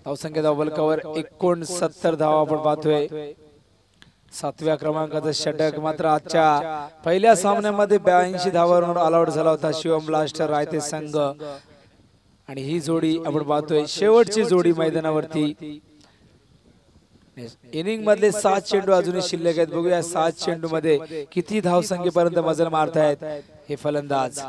धावसंख्या धावफलकावर 69 धावा आपण पाहतोय। 7व्या क्रमांकाचा षटक मात्र आजच्या पहिल्या सामन्यामध्ये 82 धावांवर ऑल आउट झाला होता शिवम ब्लास्टर रायते संघ, आणि ही जोडी आपण पाहतोय शेवटची जोडी मैदानावरती। इनिंग मधले 7 चेंडू अजूनही शिल्लक आहेत। बघूया 7 चेंडू मध्ये किती धावसंख्येपर्यंत मजल मारतायत हे फलंदाज।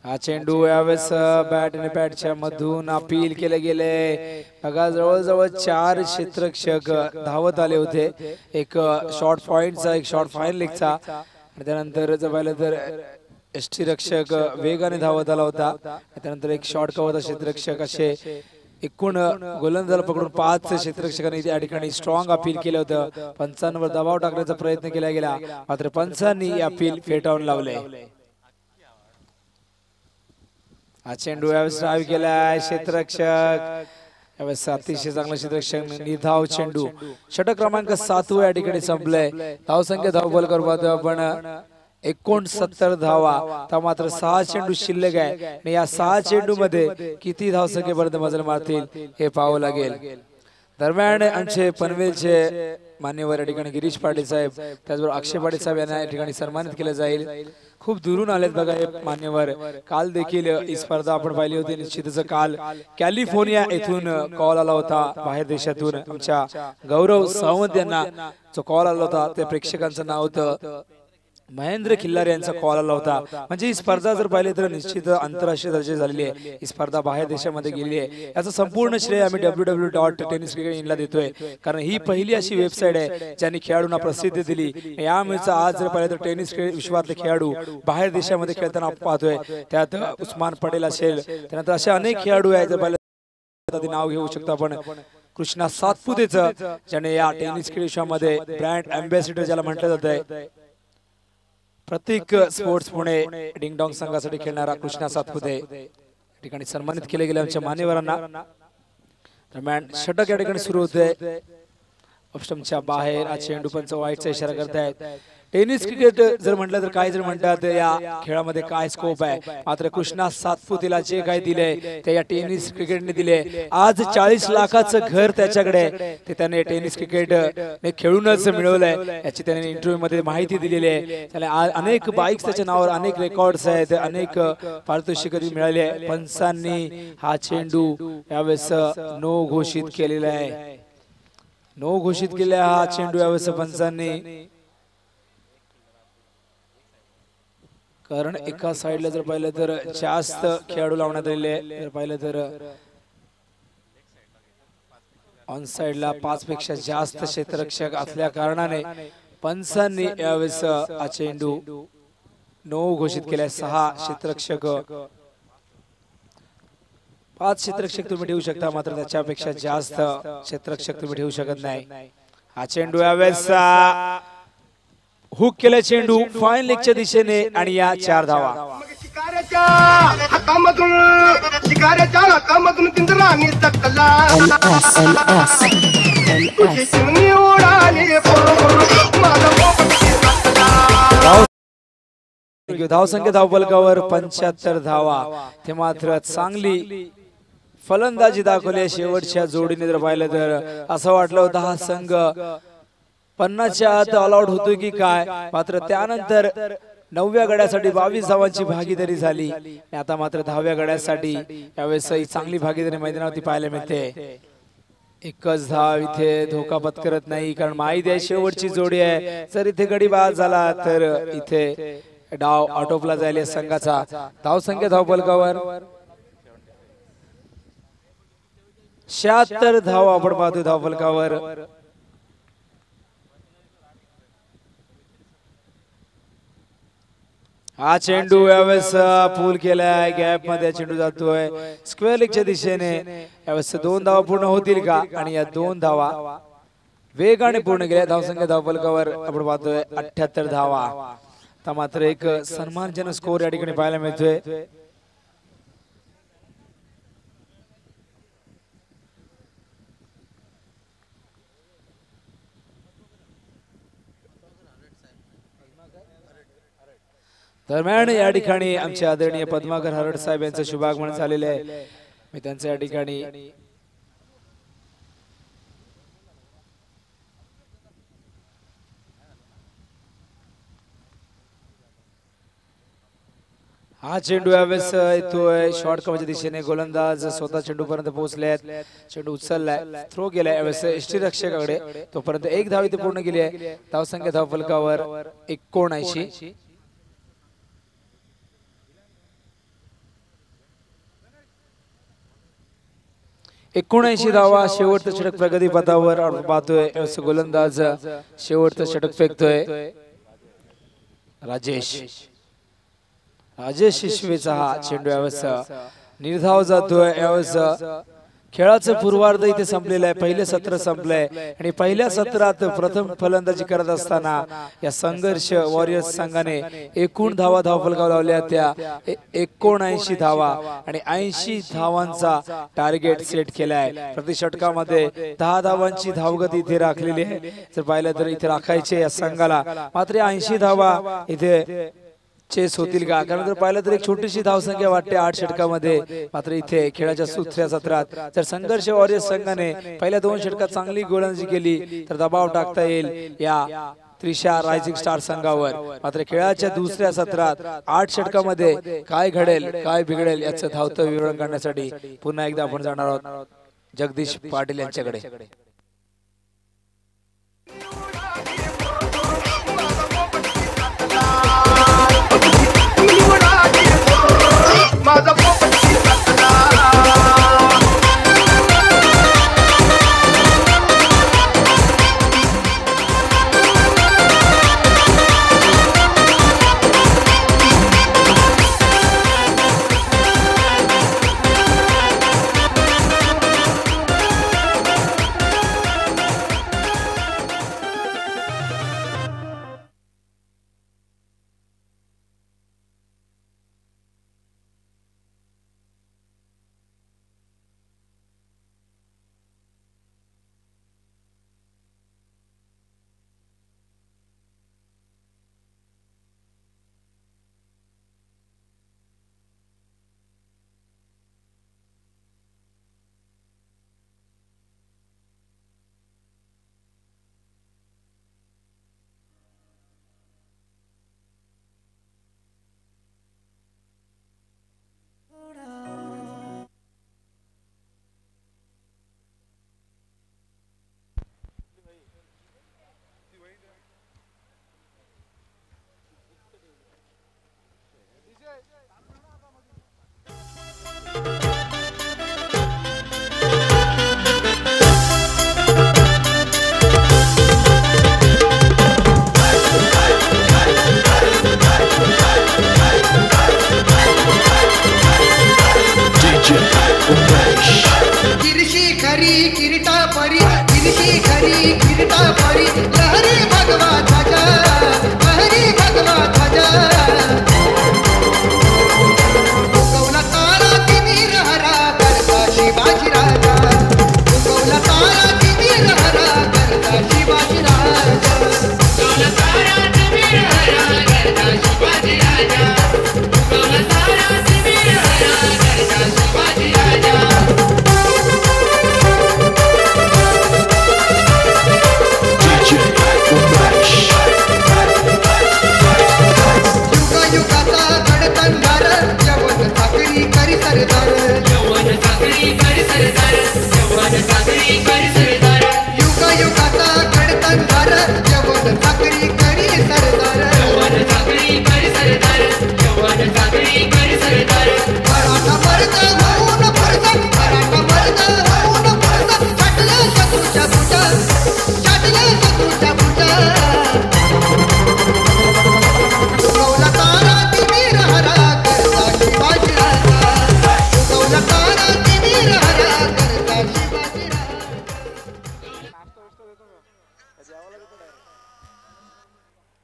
हा चेंडू यावेळेस बॅट आणि पॅडच्या मधून अपील केले गेले। बघा जवळजवळ 4 क्षेत्ररक्षक धावत आले होते। एक शॉर्ट पॉइंटचा, एक शॉर्ट फाईन लेगचा, आणि त्यानंतर जर पाहिलं तर एसटी रक्षक वेगाने धावत आला होता। त्यानंतर एक शॉर्ट कव्हरचा क्षेत्ररक्षक, असे एकूण गोलंदाजाला पकडून 5 क्षेत्ररक्षकांनी या ठिकाणी स्ट्रॉंग अपील केलं होतं। पंचांवर दबाव टाकण्याचा प्रयत्न केला गेला, मात्र पंचांनी अपील फेटाळून लावले। हा चेंडू यावेळेस ड्राईव्ह केलाय क्षेत्ररक्षक, यावेळेस अतिशय चांगला क्षेत्ररक्षक निधाव चेंडू। षटक क्रमांक 7 या ठिकाणी संपलंय। धावसंख्या धावफलकावर पाहतोय आपण 69 धावा। तर मात्र 6 चेंडू शिल्लक आहे, आणि या 6 चेंडू मध्ये किती धावसंख्येपर्यंत मजल मारतील हे पाहावं लागेल। दरम्यान आमचे पनवेलचे मान्यवर या ठिकाणी गिरीश पाटील साहेब, त्याचबरोबर अक्षय पाटील साहेब यांना या ठिकाणी सन्मानित केलं जाईल। खूप दुरून आलेत बघा हे मान्यवर। काल देखील ही स्पर्धा आपण पाहिली होती। निश्चितच काल कॅलिफोर्निया येथून कॉल आला होता, बाहेर देशातून आमच्या गौरव सावंत यांना जो कॉल आला होता त्या प्रेक्षकांचं नाव होतं महेंद्र खिल्लारे यांचा कॉल आला होता। म्हणजे ही स्पर्धा जर पाहिली तर निश्चित आंतरराष्ट्रीय दर्जाची झालेली आहे। ही स्पर्धा बाहेर देशामध्ये गेली आहे, याचं संपूर्ण श्रेय आम्ही www.tenniscricket.in ला देतोय, कारण ही पहिली अशी वेबसाईट आहे ज्यांनी खेळाडूंना प्रसिद्धी दिली। यामुळे आज जर पाहिलं तर टेनिस विश्वातले खेळाडू बाहेर देशामध्ये खेळताना पाहतोय। त्यात उस्मान पटेल असेल, त्यानंतर असे अनेक खेळाडू आहेत जर पाहिलं नाव घेऊ शकतो आपण कृष्णा सातपुतेचं, ज्याने या टेनिस विश्वामध्ये ब्रँड अँबॅसिडर ज्याला म्हटलं जातंय। प्रत्येक स्पोर्ट्स पुणे डिंगडॉंग संघासाठी खेळणारा कृष्णा सातपुते ठिकाणी सन्मानित केले गेले आमच्या मान्यवरांना। दरम्यान षटक या ठिकाणी सुरू होते। ऑफस्टंपच्या बाहेर चेंडू पंच वाईटचा इशारा करतायत। टेनिस क्रिकेट जर म्हटलं तर काय जर म्हणतात या खेळामध्ये काय स्कोप आहे, मात्र कृष्णा सातपुतेला जे काय दिले ते या टेनिस क्रिकेटने दिले। आज 40 लाखाचं घर त्याच्याकडे, ते त्याने टेनिस क्रिकेट खेळूनच मिळवलंय, याची त्याने इंटरव्ह्यू मध्ये माहिती दिलेली आहे। त्याला अनेक बाईक्स त्याच्या नावावर, अनेक रेकॉर्ड्स आहेत, अनेक पारितोषिक मिळाली आहे। पंचांनी हा चेंडू यावेळेस नो घोषित केलेला आहे। नो घोषित केला हा चेंडू यावेळेस पंचांनी, कारण एका साइडला जर पाहिलं तर जास्त खेळाडू लावण्यात आलेले, जर पाहिलं तर ऑन साइडला 5 पेक्षा जास्त क्षेत्ररक्षक असल्या कारणाने पंचांनी यावेळेस हा चेंडू नो घोषित केलाय। 6 क्षेत्ररक्षक 5 क्षेत्ररक्षक तुम्ही ठेवू शकता, मात्र त्याच्यापेक्षा जास्त क्षेत्ररक्षक तुम्ही ठेवू शकत नाही. हा चेंडू यावेळेस हुक केला चेंडू फाईन लेगच्या दिशेने आणि या 4 धावा.
शिकाऱ्याच्या हातामधून पिंजराने चकला चिमणी उडाली
धावसंख्या धावफलकावर 75 धावा. ते मात्र चांगली फलंदाजी दाखवली शेवटच्या जोडीने. जर पाहिलं तर असं वाटलं होतं हा संघ 50च्या आत ऑल आउट होतोय की काय, मात्र त्यानंतर 9व्या गड्यासाठी 22 धावांची भागीदारी झाली. आता मात्र 10व्या गड्यासाठी यावेळेस चांगली भागीदारी मैदानावरती पाहायला मिळते. एकच धाव इथे धोका पत्करत नाही, कारण माहिती आहे शेवटची जोडी आहे. जर इथे गडी बाद झाला तर इथे डाव आटोपला जाईल या संघाचा. धावसंख्या धावफलकावर 76 धावा आपण पाहतो धावफलकावर. हा चेंडू यावेळेस पूल केलाय, गॅप मध्ये चेंडू जातोय स्क्वेअर लेगच्या दिशेने. यावेळेस 2 धावा पूर्ण होतील का, आणि या 2 धावा वेगाने पूर्ण केल्या. धावसंख्या धावफलकावर आपण पाहतोय 78 धावा. आता मात्र एक सन्मानजनक स्कोर या ठिकाणी पाहायला मिळतोय. दरम्यान या ठिकाणी आमचे आदरणीय पद्माकर हरड साहेब यांचं शुभागमन झालेलं आहे. मी त्यांच्या या ठिकाणी हा चेंडू यावेळेस येतोय शॉर्ट कव्हरच्या दिशेने. गोलंदाज स्वतः चेंडू पर्यंत पोहोचले, चेंडू उचललाय, थ्रो केलाय यावेळेस यष्टीरक्षकाकडे. तोपर्यंत 1 धाव इथे पूर्ण केली आहे. धावसंख्या धावफलकावर 79. 79 धावा. शेवटचं षटक प्रगती पथावर आपण पाहतोय. गोलंदाज शेवटचं षटक फेकतोय राजेश शिशवेचा. हा चेंडू यावेळेस निर्धाव जातोय. यावेळेस खेळाचं पूर्वार्ध इथे संपलेलं आहे. पहिले सत्र संपलंय आणि पहिल्या सत्रात प्रथम फलंदाजी करत असताना या संघर्ष वॉरियर्स संघाने एकूण धावा धावफलकावर लावल्या त्या 79 धावा आणि 80 धावांचा टार्गेट सेट केलाय. प्रति षटकामध्ये 10 धावांची धावगती इथे राखलेली आहे. जर पाहिलं तर इथे राखायचे या संघाला, मात्र 80 धावा इथे चेस होतील का, कारण जर पाहिलं तर एक छोटीशी धावसंख्या वाटते 8 षटकामध्ये. मात्र इथे खेळाच्या दुसऱ्या सत्रात जर संघर्ष वॉरियर्स संघाने पहिल्या 2 षटकात चांगली गोलंदाजी केली तर दबाव टाकता येईल या त्रिशा रायझिंग स्टार संघावर. मात्र खेळाच्या दुसऱ्या सत्रात 8 षटकामध्ये काय घडेल काय बिघडेल याचं धावतं विवरण करण्यासाठी पुन्हा एकदा आपण जाणार आहोत जगदीश पाटील यांच्याकडे.
माझा
घरी घरी फिरता परी लहरी भगवा ध्वजा लहरी भगवा ध्वजा उगवला तारा तिमिर हरा करता शिवाजी राजा उगवला तारा तिमिर हरा करता शिवाजी राजा उगवला तारा तिमिर हरा करता शिवाजी राजा उगवला तारा तिमिर हरा करता शिवाजी राजा युगायुगाचा गडतंडार यवन साखरी करी सरदार यवन साखरी करी सरदार यवन साखरी करी सरदार युगायुगाचा गडतंडार यवन साखरी करी सरदार यवन साखरी करी सरदार यवन साखरी करी सरदार मराठा मर्द होऊन फरदा मराठा मर्द होऊन फरदा छाटलं शत्रूच्या बुटा छाटलं शत्रूच्या बुटा उगवला तारा तिमिर हरा करता शिवाजी राजा उगवला तारा तिमिर हरा करता शिवाजी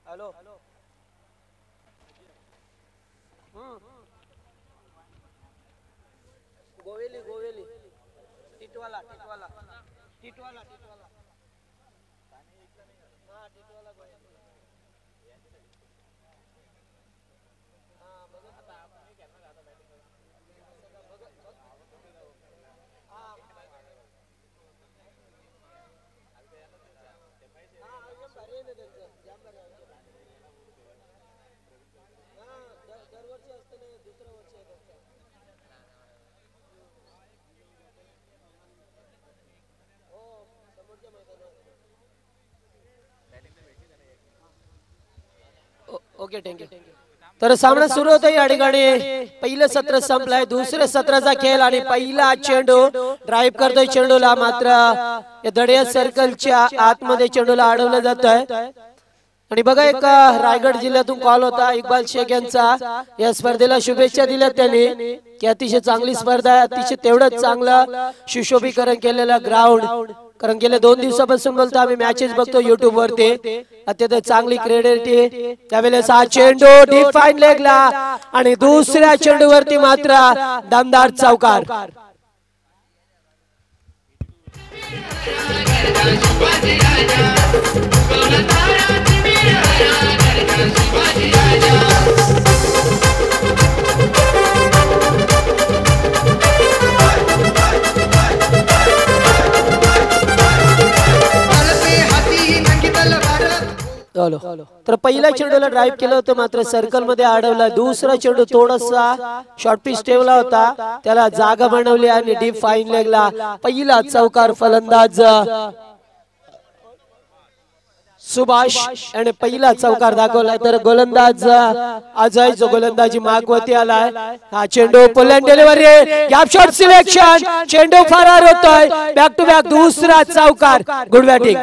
हॅलो गोवेली गोवेली टिटवाला टिटवाला टिटवाला टिटवाला हा टिटवाला गोवेली दरवर्षी असते ना दुसरं वर्ष आहे हो समोरच्या मैदानावर ओके थँक्यू तर सामना सुरू होता या ठिकाणी पहिलं सत्र संपलंय दुसऱ्या सत्राचा खेळ आणि पहिला चेंडू ड्राईव्ह करतोय चेंडूला मात्र या दडिया सर्कलच्या आतमध्ये चेंडूला अडवलं जात आहे आणि बघा एक रायगड जिल्ह्यातून कॉल होता इक्बाल शेख यांचा या स्पर्धेला शुभेच्छा दिल्या त्यांनी की अतिशय चांगली स्पर्धा आहे अतिशय तेवढंच चांगलं सुशोभीकरण केलेलं ग्राउंड कारण गेल्या 2 दिवसापासून बोलतो आम्ही मॅचेस बघतो युट्यूब वरती अत्यंत चांगली क्रेडिटी त्यावेळेस हा चेंडू डीप फाईन लेगला आणि दुसऱ्या चेंडूवरती मात्र दमदार चौकार तर पहिल्या चेंडूला ड्राईव्ह केलं होतं मात्र सर्कल मध्ये अडवला दुसरा चेंडू थोडासा शॉर्ट पिच ठेवला होता त्याला जागा बनवली आणि डीप फाईन लेगला पहिला चौकार फलंदाज सुभाष आणि पहिला चौकार दाखवलाय तर गोलंदाज अजय जो गोलंदाजी मागवती आलाय हा चेंडू pull and delivery gap shot selection चेंडू फरार होतोय बॅक टू बॅक दुसरा चौकार गुड बॅटिंग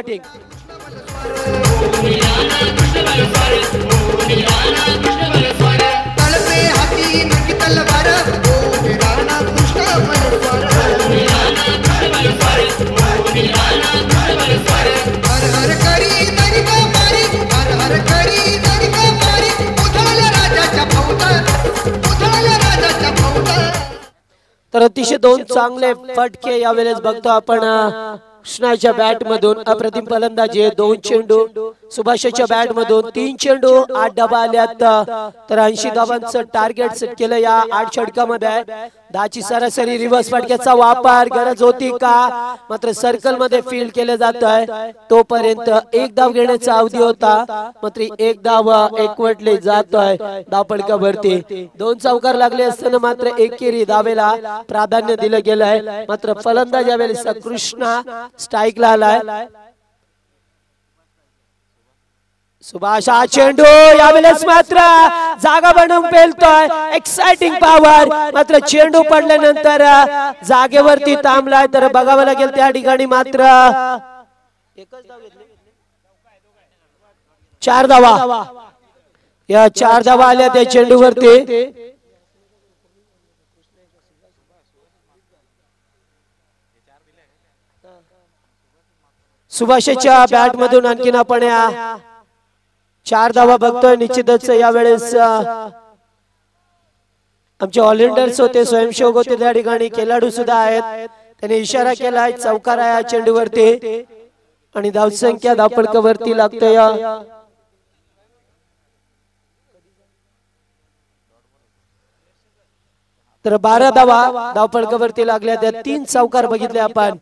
तळपे हाती नकी तलवार राणा कृष्ण हर हर करी दरिका मारी हर हर करी दरिका मारी उधळल्या राजाच्या फौजा उधळल्या राजाच्या फौजा
तर अतिशय 2 चांगले फटके यावेळेस बघतो आपण कृष्णाच्या बॅट मधून अप्रतिम फलंदाजी 2 चेंडू सुभाषच्या बॅट मधून 3 चेंडू 8 धावा आल्यात तर 80 धावांचं टार्गेट सेट केलं या 8 षटकामध्ये 10ची सरासरी रिव्हर्स फटक्याचा वापर गरज होती का मात्र सर्कल मध्ये फील्ड केले जात आहे तोपर्यंत 1 धाव घेण्याचा अवधी होता मात्र 1 धाव एकवटले जात आहे धावपडकावरती 2 चौकार लागले असताना मात्र एकेरी धावेला प्राधान्य दिलं गेलंय मात्र फलंदाज यावेळेस कृष्णा स्ट्राईकला आलाय सुभाष हा चेंडू यावेळेस मात्र जागा बनवून पेलतोय एक्साइटिंग पॉवर मात्र चेंडू पडल्यानंतर जागेवरती थांबलाय तर बघावं लागेल त्या ठिकाणी मात्र 4 धावा या 4 धावा आल्या त्या चेंडूवरती सुभाषच्या बॅट मधून आणखीन आपण या 4 धावा बघतोय. निश्चितच यावेळेस आमचे ऑलराउंडर्स होते, स्वयंसेवक होते, त्या ठिकाणी खेळाडू सुद्धा आहेत. त्याने इशारा केलाय चौकार आहे चेंडूवरती आणि धावसंख्या धावपळकावरती लागतोय. तर 12 धावा धावपळकावरती लागल्या. त्या 3 चौकार बघितले आपण.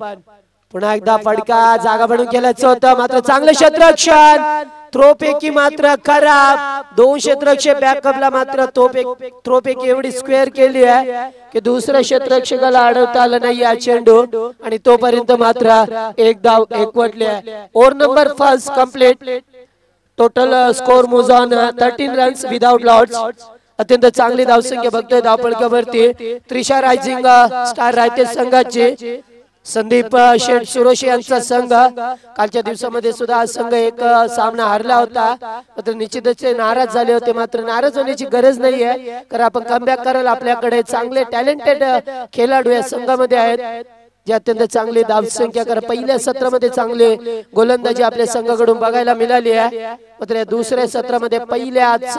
पुन्हा एकदा फडका जागा बनवून केल्याचं होतं, मात्र चांगलं क्षेत्ररक्षण. थ्रोपैकी मात्र खराब. 2 क्षेत्ररक्षक बॅकअपला मात्र थ्रोपैकी एवढी स्क्वेअर केली आहे की दुसऱ्या क्षेत्ररक्षकाला अडवता आलं नाही या चेंडू आणि तोपर्यंत मात्र 1 धाव एकवटली आहे. Over number first complete. Total score मोज ऑन 13 रन्स विदाउट लॉट्स. अत्यंत चांगली धावसंख्या बघतोय धावपळकावरती. त्रिशा रायझिंग स्टार रायते संघाचे संदीप शेठ सुरोशी यांचा संघ. कालच्या दिवसामध्ये सुद्धा हा संघ एक सामना हरला होता, मात्र निश्चितच नाराज झाले होते. मात्र नाराज होण्याची गरज नाहीये, कारण आपण कमबॅक कराल. आपल्याकडे चांगले टॅलेंटेड खेळाडू या संघामध्ये आहेत, जे अत्यंत चांगली धावसंख्या कर. पहिल्या सत्रामध्ये चांगले गोलंदाजी आपल्या संघाकडून बघायला मिळाली आहे. मात्र दुसऱ्या सत्रामध्ये पहिल्याच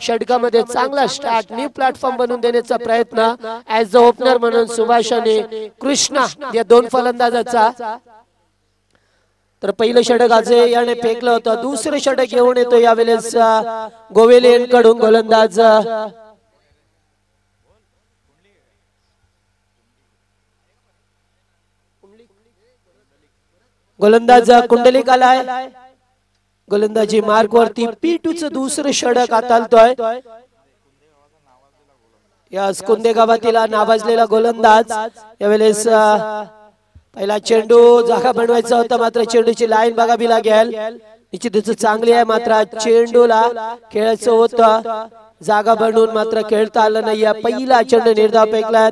षटकामध्ये चांगला स्टार्ट, न्यू प्लॅटफॉर्म बनवून देण्याचा प्रयत्न ऍज अ ओपनर म्हणून सुभाष आणि कृष्णा या 2 फलंदाजाचा. तर पहिलं षटक आज याने फेकलं होतं. दुसरं षटक घेऊन येतो यावेळेस गोवेले यांकडून गोलंदाज कुंडलिक आलाय. गोलंदाजी मार्क वरती. P2 दुसरं षटक हाताळतोय. या कुंदे गावातील नावाजलेला गोलंदाज. यावेळेस पहिला चेंडू जागा बनवायचा होता, मात्र चेंडूची लाईन बघावी लागेल. निश्चितच चांगली आहे, मात्र चेंडूला खेळायचं होतं, जागा बनवून मात्र खेळता आलं नाही. पहिला चेंडू निर्धाव फेकलाय.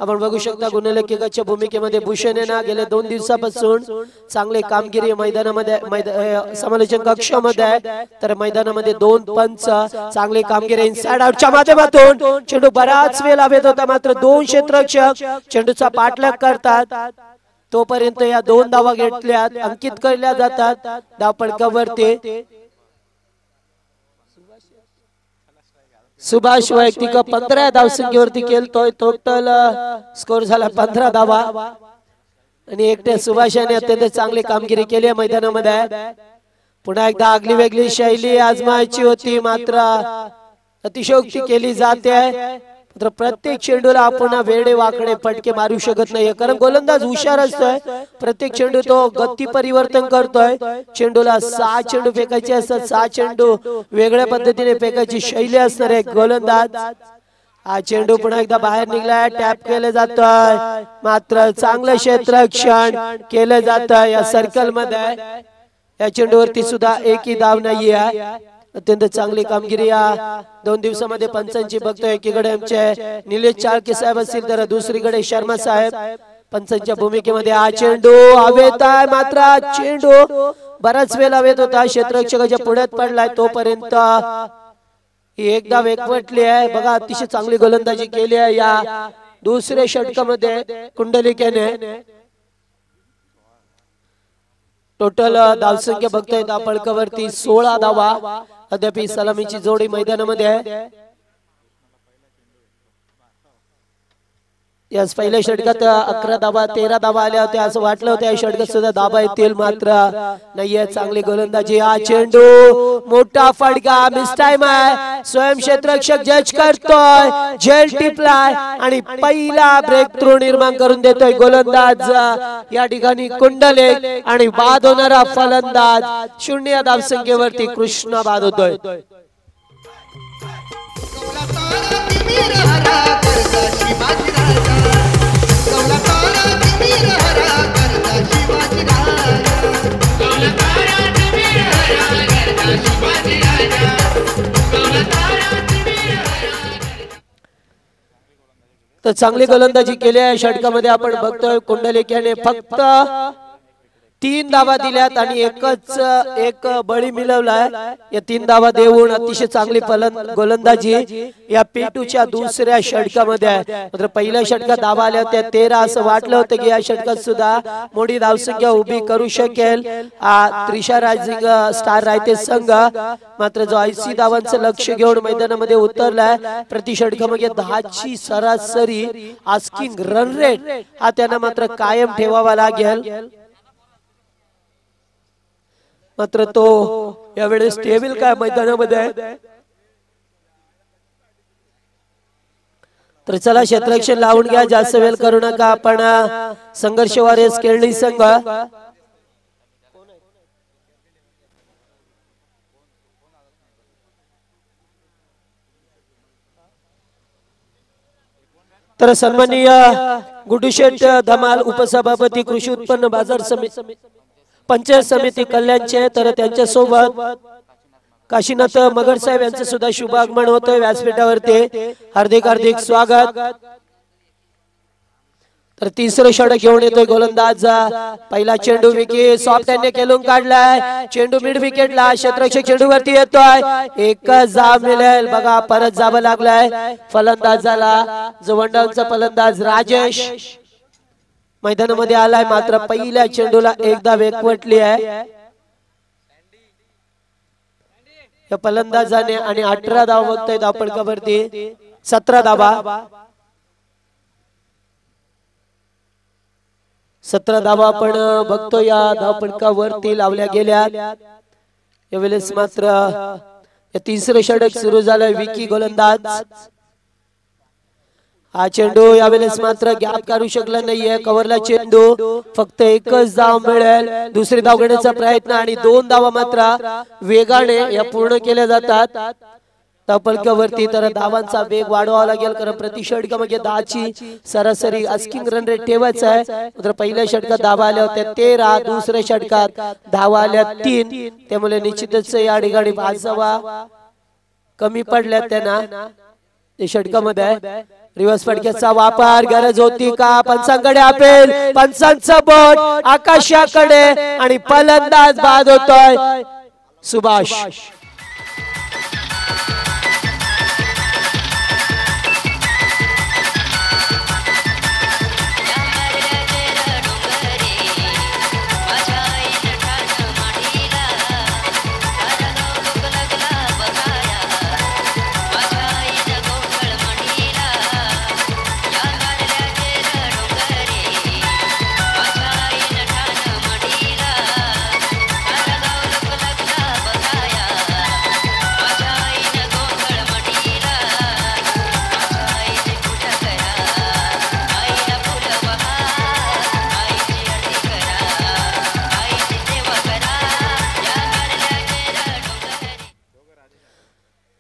आपण बघू शकता गुणलेखकाच्या भूमिकेमध्ये भूषण ना गेल्या 2 दिवसापासून चांगले कामगिरी मैदानामध्ये समालोचन कक्षामध्ये आहे. तर मैदानामध्ये 2 पंच चांगले कामगिरी. इनसाइड आउटच्या माध्यमातून चेंडू बराच वेळ लावत होता, मात्र 2 क्षेत्ररक्षक चेंडूचा पाठलाग करतात. तोपर्यंत या 2 धावा घेतल्यात, अंकित केल्या जातात धावपळकावरती. सुभाष वैयक्तिक 15 धावसंख्येवरती खेळतोय. टोटल स्कोर झाला 15 धावा आणि एकट्या सुभाषाने अत्यंत चांगली कामगिरी केली आहे मैदानामध्ये. पुन्हा एकदा आगली वेगळी शैली आजमायची होती, मात्र अतिशयोक्ती केली जाते. मात्र प्रत्येक चेंडूला आपण वेडे वाकडे फटके मारू शकत नाही, कारण गोलंदाज हुशार असतोय. प्रत्येक चेंडू तो गती परिवर्तन करतोय. चेंडूला 6 चेंडू फेकायचे असतात, 6 चेंडू वेगळ्या पद्धतीने फेकायची शैली असणार आहे गोलंदाज. हा चेंडू पुन्हा एकदा बाहेर निघलाय, टॅप केलं जातोय, मात्र चांगलं क्षेत्ररक्षण केलं जातंय या सर्कल मध्ये. या चेंडूवरती सुद्धा एकही धाव नाहीये. अत्यंत चांगली कामगिरी या 2 दिवसामध्ये पंचांची बघतोय. एकीकडे आमचे निलेश चाळके साहेब असतील, तर दुसरीकडे शर्मा साहेब पंचांच्या भूमिकेमध्ये. हा चेंडू हवेत आहे, मात्र चेंडू बराच वेळ हवेत होता, क्षेत्ररक्षकाच्या पुढ्यात पडलाय. तोपर्यंत एकदा एकवटली आहे. बघा अतिशय चांगली गोलंदाजी केली आहे या दुसऱ्या षटकामध्ये कुंडलिक याने. टोटल धावसंख्या बघतोय धावपळकावरती 16 धावा. अद्याप सलामीची जोडी मैदानामध्ये आहे. याच पहिल्या षटकात 11 धावा 13 धावा आल्या होत्या असं वाटलं होतं. या षटकात सुद्धा धावा येतील, मात्र नाहीये. चांगली गोलंदाजी. हा चेंडू मोठा फटका, मिस टाइम आहे. स्वयं क्षेत्ररक्षक जज करतोय, झेल टिपलाय आणि पहिला ब्रेक थ्रू निर्माण करून देतोय गोलंदाज या ठिकाणी कुंडलिक. आणि बाद होणारा फलंदाज 0 धावसंख्येवरती कृष्णा बाद होतोय. तर चांगली गोलंदाजी केली आहे षटकामध्ये. आपण बघतोय कुंडलिक याने फक्त तीन धावा दिल्यात आणि एक बळी मिळवलाय। या 3 धावा देऊन अतिशय चांगली गोलंदाजी या पेटूच्या दुसऱ्या षटकामध्ये आहे। मात्र पहिल्या षटकात धावा आल्या होत्या 13। असं वाटलं होतं की या षटकात सुद्धा मोठी धावसंख्या उभी करू शकेल त्रिशा रायझिंग स्टार रायते संघ। मात्र जो 80 धावांचं लक्ष घेऊन मैदानामध्ये उतरलाय, प्रति षटकामध्ये 10 ची सरासरी आस्किंग रन रेट हा त्यांना मात्र कायम ठेवावा लागेल। मात्र तो यावेळेस टेबल काय मैदानामध्ये आहे। तर चला क्षेत्ररक्षण लावून घ्या, जास्त वेळ करू नका। आपण संघर्ष वारियर्स केळणी संघ तर सन्माननीय गुडूशेठ धमाल उपसभापती कृषी उत्पन्न बाजार समिती पंचायत समिती कल्याणचे, तर त्यांच्या सोबत काशीनाथ मगर साहेब यांचं सुद्धा शुभ आगमन होतोय व्यासपीठावरती। हार्दिक हार्दिक स्वागत। तर तिसरं षटक घेऊन येतोय गोलंदाज। पहिला चेंडू विकी सॉफ्ट हँडने खेळून काढलाय, चेंडू मिड विकेटला, क्षेत्ररक्षक चेंडूवरती येतोय, एक जाब मिळेल बघा, परत जावं लागलाय फलंदाजाला। जवंडांचा फलंदाज राजेश मैदानामध्ये आलाय, मात्र पहिल्या चेंडूला एकदा एकवटली आहे या फलंदाजाने आणि 18 धावा बघतोय धावपळकावरती, 17 धावा 17 धावा आपण बघतो या धावपळकावरती लावल्या गेल्या। यावेळेस मात्र या तिसरं षटक सुरू झालंय, विकी गोलंदाज। हा चेंडू यावेळेस मात्र गॅप काढू शकला नाहीये, कव्हरला चेंडू, फक्त एकच धाव मिळेल। दुसरी धाव घेण्याचा प्रयत्न आणि 2 धावा मात्र वेगाने या पूर्ण केल्या जातात धावपळकावरती। तर धावांचा वेग वाढवावा लागेल, कारण प्रति षटकामध्ये 10 ची सरासरी आस्किंग रन रेट ठेवायचा आहे। मात्र पहिल्या षटकात धावा आल्या होत्या 13, दुसऱ्या षटकात धावा आल्या 3, त्यामुळे निश्चितच या ठिकाणी 5 धावा कमी पडल्या त्यांना षटकामध्ये। रिव्हर्स फटक्याचा वापर गरज होती का? पंचांकडे अपेल, पंचांचा बोट आकाशाकडे आणि फलंदाज बाद होतोय सुभाष।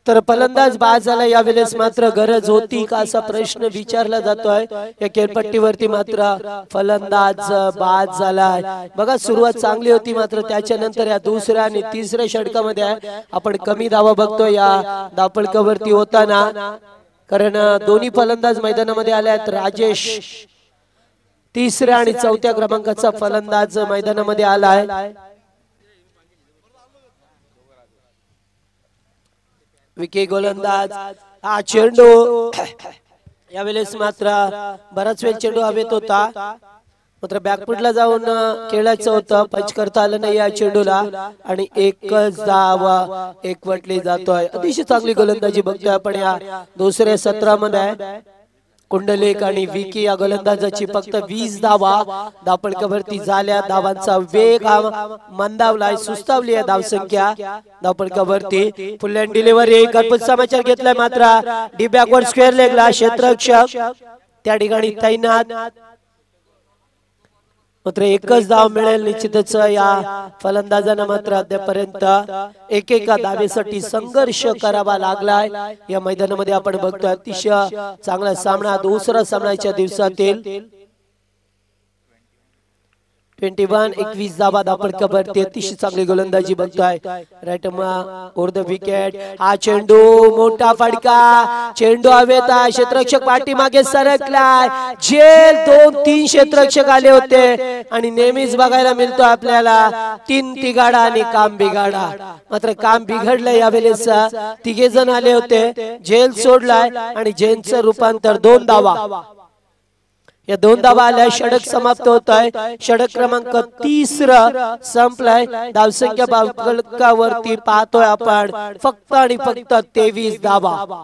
तर फलंदाज बाद झाला, यावेळेस मात्र गरज होती का असा प्रश्न विचारला जातोय या खेळपट्टीवरती। मात्र फलंदाज बाद झालाय बघा, सुरुवात चांगली होती, मात्र त्याच्यानंतर या दुसऱ्या आणि तिसऱ्या षटकामध्ये आपण कमी धावा बघतोय या धावपळकावरती होताना, कारण दोन्ही फलंदाज मैदानामध्ये आले आहेत। राजेश तिसऱ्या आणि चौथ्या क्रमांकाचा फलंदाज मैदानामध्ये आलाय। विकी गोलंदाज, हा चेंडू यावेळेस मात्र बराच वेळ चेंडू हवेत होता, मात्र बॅकफुटला जाऊन खेळायचं होतं, पंच करता आलं नाही या चेंडूला आणि एकच धाव एकवटली जातोय। अतिशय चांगली गोलंदाजी बघतोय आपण या दुसऱ्या सत्रामध्ये। कुंडलिक आणि विकी या गोलंदाजाची फक्त 20 धावा धावपळकावरती झाल्या। धावांचा वेग हा मंदावलाय, सुस्तावली आहे धावसंख्या धावपळकावरती। फुल हँड डिलिव्हरी घरपोच समाचार घेतलाय, मात्र डी बॅकवर्ड स्क्वेअर लेगला क्षेत्ररक्षक त्या ठिकाणी तैनात, मात्र एकच धाव मिळेल निश्चितच या फलंदाजांना। मात्र अद्यापर्यंत एकेका धावेसाठी संघर्ष करावा लागलाय या मैदानामध्ये आपण बघतोय। अतिशय चांगला सामना, दुसरा सामन्याच्या दिवसातील 21 धावा धापडकावरती अतिशय चांगली गोलंदाजी बघतोय राईट ओव्हर द विकेट हा चेंडू मोठा फटका चेंडू हवेत क्षेत्ररक्षक पाठीमागे सरकलाय झेल 2-3 क्षेत्ररक्षक आले होते आणि नेहमीच बघायला मिळतो आपल्याला 3 तिगाडा आणि काम बिघाडा मात्र काम बिघडलं यावेळेस तिघे जण आले होते झेल सोडलाय आणि झेलचं रूपांतर 2 धावा या 2 धावा आल्या षटक समाप्त होत आहे षटक क्रमांक 30 संपलाय धावसंख्या फलकावरती पाहतोय आपण फक्त आणि फक्त 23 धावा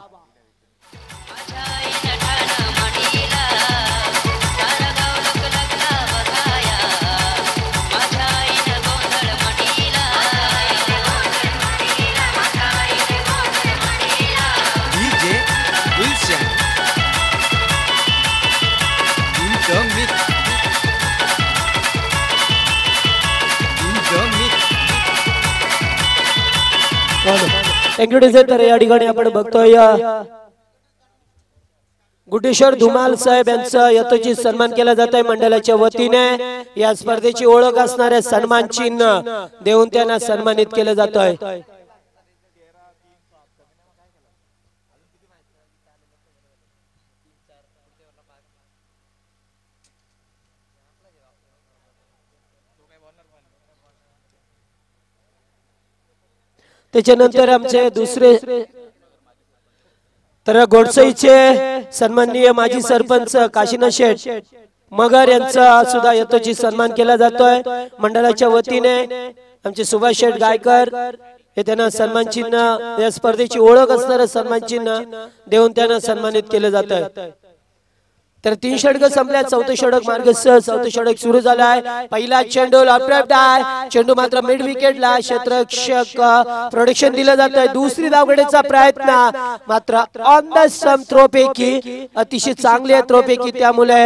तर या ठिकाणी आपण बघतोय गुडेश्वर धुमाल साहेब यांचा यथोचित सन्मान केला जात आहे मंडळाच्या वतीने या स्पर्धेची ओळख असणाऱ्या सन्मान चिन्ह देऊन त्यांना सन्मानित केलं जात आहे त्याच्यानंतर आमचे दुसरे तर गोडसईचे सन्माननीय माजी सरपंच काशीनाथ शेठ मगर यांचा सुद्धा यथोचित सन्मान केला जातोय मंडळाच्या वतीने आमचे सुभाष शेठ गायकर हे त्यांना सन्मान चिन्ह या स्पर्धेची ओळख असणारं सन्मान चिन्ह देऊन त्यांना सन्मानित केलं जात आहे तर 3 षटक संपल्या चौथं षटक मार्गस्थ चौथं षटक सुरू झालाय पहिला चेंडू चेंडू मात्र मिड विकेटला क्षेत्ररक्षक प्रोटेक्शन दिलं जात आहे दुसरी धावगडीचा प्रयत्न मात्र ऑन द स्टंप थ्रोपैकी अतिशय चांगली आहे थ्रोपैकी त्यामुळे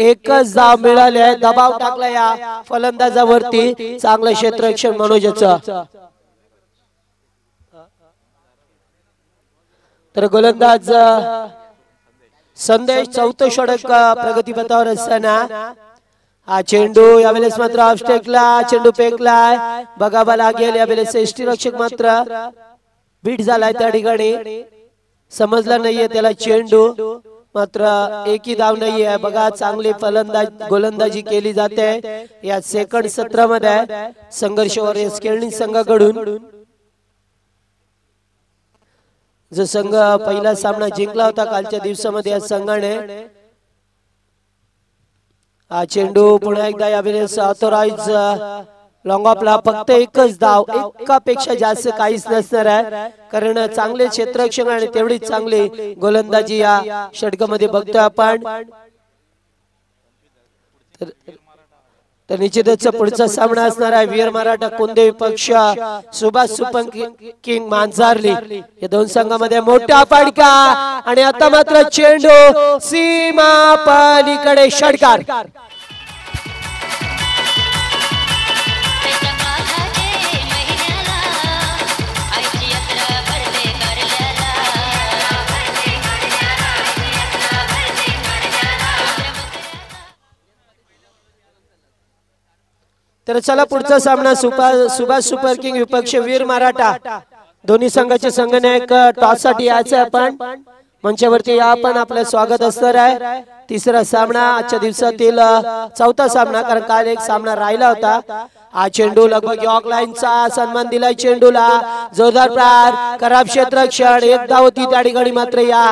एकच धाव मिळाली आहे दबाव टाकला या फलंदाजावरती चांगलं क्षेत्ररक्षण मनोजचं तर गोलंदाज संदेश चौथं षटक प्रगतीपथावर असताना हा चेंडू यावेळेस मात्र ऑफस्टेकला चेंडू फेकलाय बघावा लागेल यावेळेस एसटी रक्षक मात्र बीट झालाय त्या ठिकाणी समजला नाहीये त्याला चेंडू मात्र एकही धाव नाहीये बघा चांगली गोलंदाजी केली जाते या सेकंड सत्रामध्ये संघर्ष वॉरियर्स केळणी संघाकडून जो संघ पहिला सामना जिंकला होता कालच्या दिवसामध्ये या संघाने हा चेंडू पुन्हा एकदा यावेळेस ऑथोराइज लॉंग ऑफला फक्त एकच धाव एकापेक्षा जास्त काहीच नसणार आहे कारण चांगले क्षेत्ररक्षण आणि तेवढीच चांगली गोलंदाजी या षटकामध्ये बघतोय आपण तर निश्चितच पुढचा सामना असणार आहे वीर मराठा कुंदे विपक्ष सुभाष सुपन किंग मांजरली या 2 संघामध्ये मोठा फटका आणि आता मात्र चेंडू सीमा पलीकडे षटकार तर चला पुढचा सामना सुभाष सुपर किंग विपक्ष वीर मराठा दोन्ही संघाचे संघनायक टॉस साठी यायचे आपण मंचावरती या आपण आपलं स्वागत असणार आहे तिसरा सामना आजच्या दिवसातील चौथा सामना कारण काल एक सामना राहिला होता हा चेंडू लगभग यॉर्क लाईनचा सन्मान दिलाय चेंडूला जोरदार प्रहार खराब क्षेत्ररक्षण एक धाव होती त्या ठिकाणी मात्र या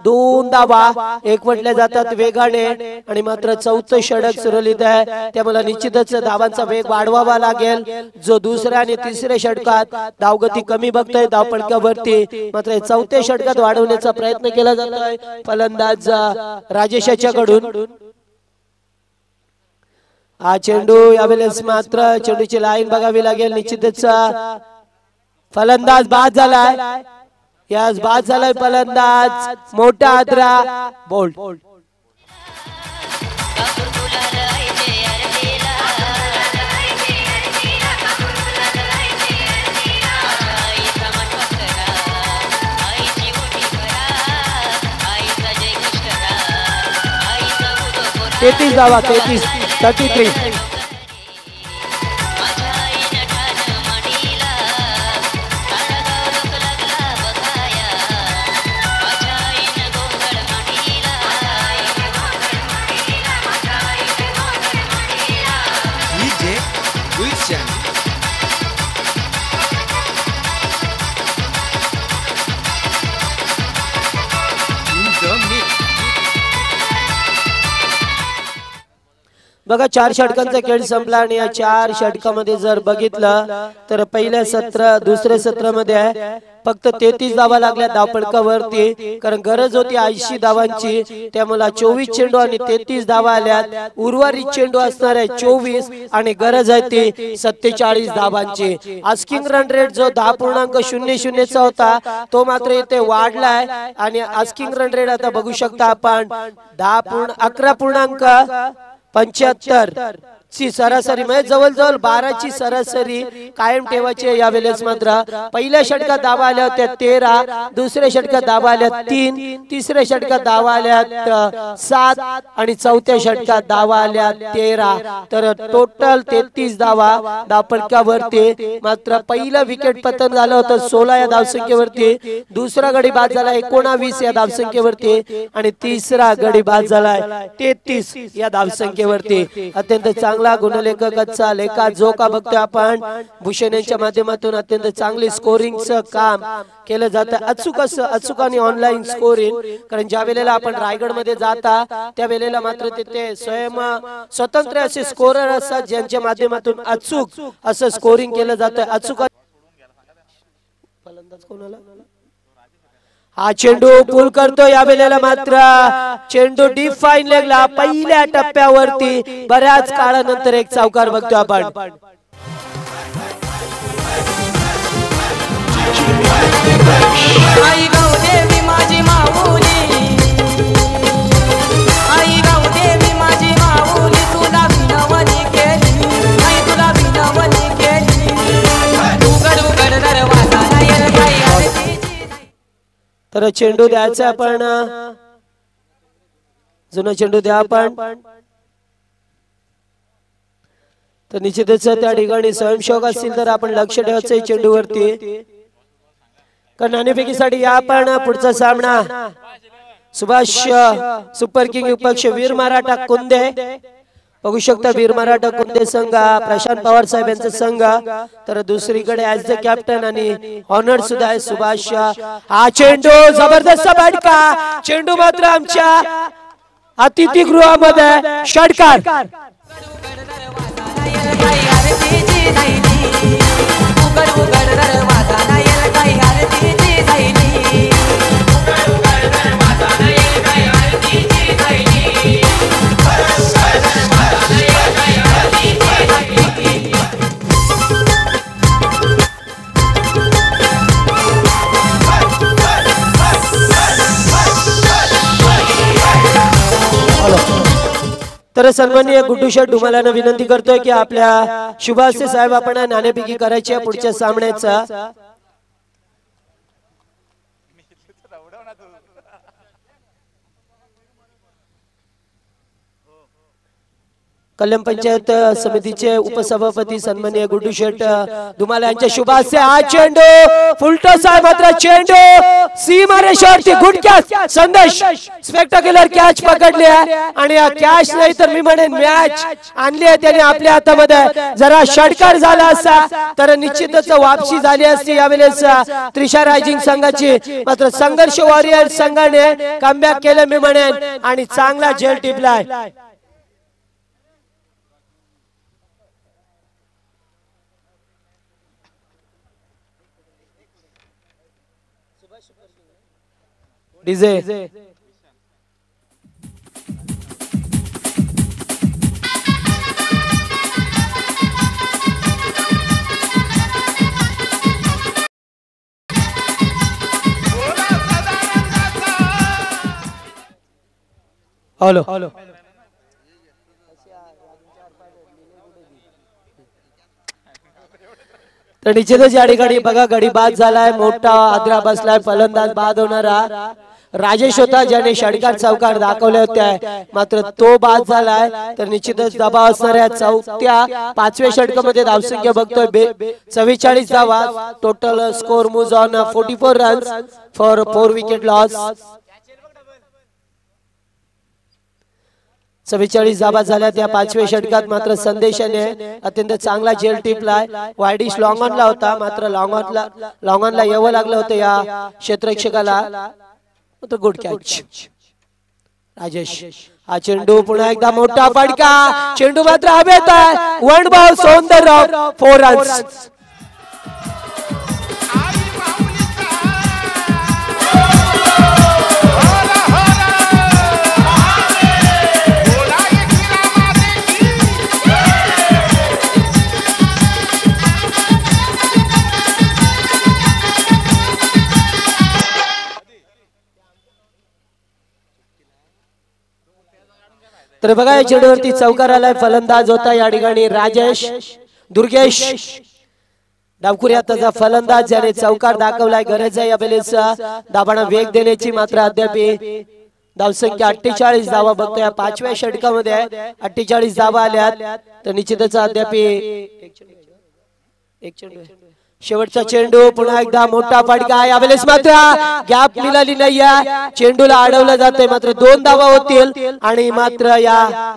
2 धावा एकवटल्या जातात वेगाने आणि मात्र चौथं षटक सुरळीत आहे त्यामुळे निश्चितच धावांचा वेग वाढवावा लागेल जो दुसऱ्या आणि तिसऱ्या षटकात धावगती कमी बघतोय धावपळकावरती मात्र चौथ्या षटकात वाढवण्याचा प्रयत्न केला जातोय फलंदाज राजेशाच्या कडून हा चेंडू यावेळेस मात्र चेंडूची लाईन बघावी लागेल निश्चितच फलंदाज बाद झालाय यास बाद झालाय फलंदाज मोठा आदरा बोल्ड तेहतीस धावा 33 बघा 4 षटकांचा खेळ संपला आणि या 4 षटकामध्ये जर बघितलं तर पहिल्या सत्र दुसऱ्या सत्रामध्ये फक्त 33 धावा लागल्या धावपळकावरती, कारण गरज होती 80 धावांची, त्यामुळे 24 चेंडू आणि 33 धावा आल्यात. उर्वरित चेंडू असणार आहे 24 आणि गरज आहे ती 47 धावांची. आस्किंग रन रेट जो 10.00 चा होता तो मात्र इथे वाढलाय आणि आस्किंग रन रेट आता बघू शकता आपण 11.75 ची सरासरी, म्हणजे जवळजवळ 12 ची सरासरी कायम ठेवायची. यावेळेस मात्र पहिल्या षटकात धावा आल्या होत्या 13, दुसऱ्या षटकात धावा आल्या 3, तिसऱ्या षटकात धावा आल्या 7 आणि चौथ्या षटकात धावा आल्या 13. तर टोटल 33 धावा धावपळकावरती. मात्र पहिलं विकेट पतन झालं होतं 16 या धावसंख्येवरती, दुसरा गडी बाद झाला 19 या धावसंख्येवरती आणि तिसरा गडी बाद झालाय 33 या धावसंख्येवरती. अत्यंत चांगला गुणलेखकाचा लेखा जोखा बघतोय आपण. भूषण यांच्या माध्यमातून अत्यंत चांगली स्कोरिंगचं काम केलं जातं. अचूक आणि ऑनलाईन स्कोरिंग, कारण ज्या वेळेला आपण रायगड मध्ये जाता त्या वेळेला मात्र तिथे स्वतंत्र असे स्कोरर असतात ज्यांच्या माध्यमातून अचूक असं स्कोरिंग केलं जातं. अचूक फलंदाज कोणाला हा चेंडू पूल करतो. या वेळेला मात्र चेंडू डीप फाईन लेगला पहिल्या टप्प्यावरती बऱ्याच काळानंतर एक चौकार बघतो आपण.
आई गौदेवी माझी माऊली, आई गौदेवी माझी माऊली, तुला विनवणी केली, आई तुला विनवणी केली, उघड उघड दरवाजा नाही काही आरतीची.
तर चेंडू द्यायचा आपण, जुना चेंडू द्या आपण. तर निश्चितच त्या ठिकाणी स्वयंसेवक असतील तर आपण लक्ष ठेवायचं चेंडूवरती. कारण नाणेफेकीसाठी या आपण पुढचा सामना सुभाष सुपर किंग विपक्ष वीर मराठा कुंदे. बघू शकता वीर मराठा कुंदे संघ प्रशांत पवार साहेब यांचा संघ. तर दुसरीकडे ऍज द कॅप्टन आणि ऑनर सुद्धा आहे सुभाष. हा चेंडू जबरदस्त फटका, चेंडू मात्र आमच्या अतिथीगृहामध्ये षटकार. तर सन्माननीय गुड्डू शेठ डुमालांना विनंती करतोय की आपल्या शुभास्ते साहेब आपण नाणेफेकी करायची आहे पुढच्या सामन्याचा. कल्याण पंचायत समितीचे उपसभापती सन्माननीय गुड्डू शेठ धुमाला यांच्या शुभास्ते हा चेंडू फुलटॉस आहे. मात्र चेंडू सीमारेषेवरती गुड कॅच संदेश स्पेक्टाक्युलर कॅच पकडली आहे आणि या कॅच नाही तर मी म्हणेन मॅच आणली आहे त्याने आपल्या हातामध्ये. जरा षटकार झाला असता तर निश्चितच वापसी झाली असती यावेळेस त्रिशा रायझिंग संघाची. मात्र संघर्ष वॉरियर संघाने कमबॅक केलं मी म्हणेन आणि चांगला झेल टिपलाय. डीजे हॅलो तर निश्चितच या ठिकाणी बघा गडी बाद झालाय. मोठा आद्रा बसलाय. फलंदाज बाद होणारा राजेश होता ज्याने षटकार चौकार दाखवले होते, मात्र तो बाद झालाय. तर निश्चितच दबाव असणाऱ्या चौथ्या 5व्या षटकामध्ये धावसंख्या बघतोय 44 धावा. Total score moves on 44 runs for 4 wicket loss. 44 धावा झाल्या त्या 5व्या षटकात. मात्र संदेशाने अत्यंत चांगला झेल टिपलाय. वायडिश लॉंग ऑनला होता, मात्र लॉंग ऑनला यावं लागलं होतं या क्षेत्ररक्षकाला. Good catch. राजेश हा चेंडू पुन्हा एकदा मोठा फटका चेंडू मात्र हवेत आहे 1 बॉल सौंदर्य 4 रन्स तर बघा या चेंडूवरती चौकार आलाय फलंदाज होता या ठिकाणी राजेश दुर्गेश डावखुऱ्या त्याचा फलंदाज ज्याने चौकार दाखवलाय गरज आहे यावेळेस दाबांना वेग देण्याची मात्र अद्याप धावसंख्या 48 धावा बघतोय या 5व्या षटकामध्ये 48 धावा आल्यात तर निश्चितच अद्याप एक चेंडू शेवटचा चेंडू पुन्हा एकदा मोठा फटका यावेळेस मात्र गॅप मिळाली नाहीये चेंडूला अडवलं जाते मात्र 2 धावा होतील आणि मात्र या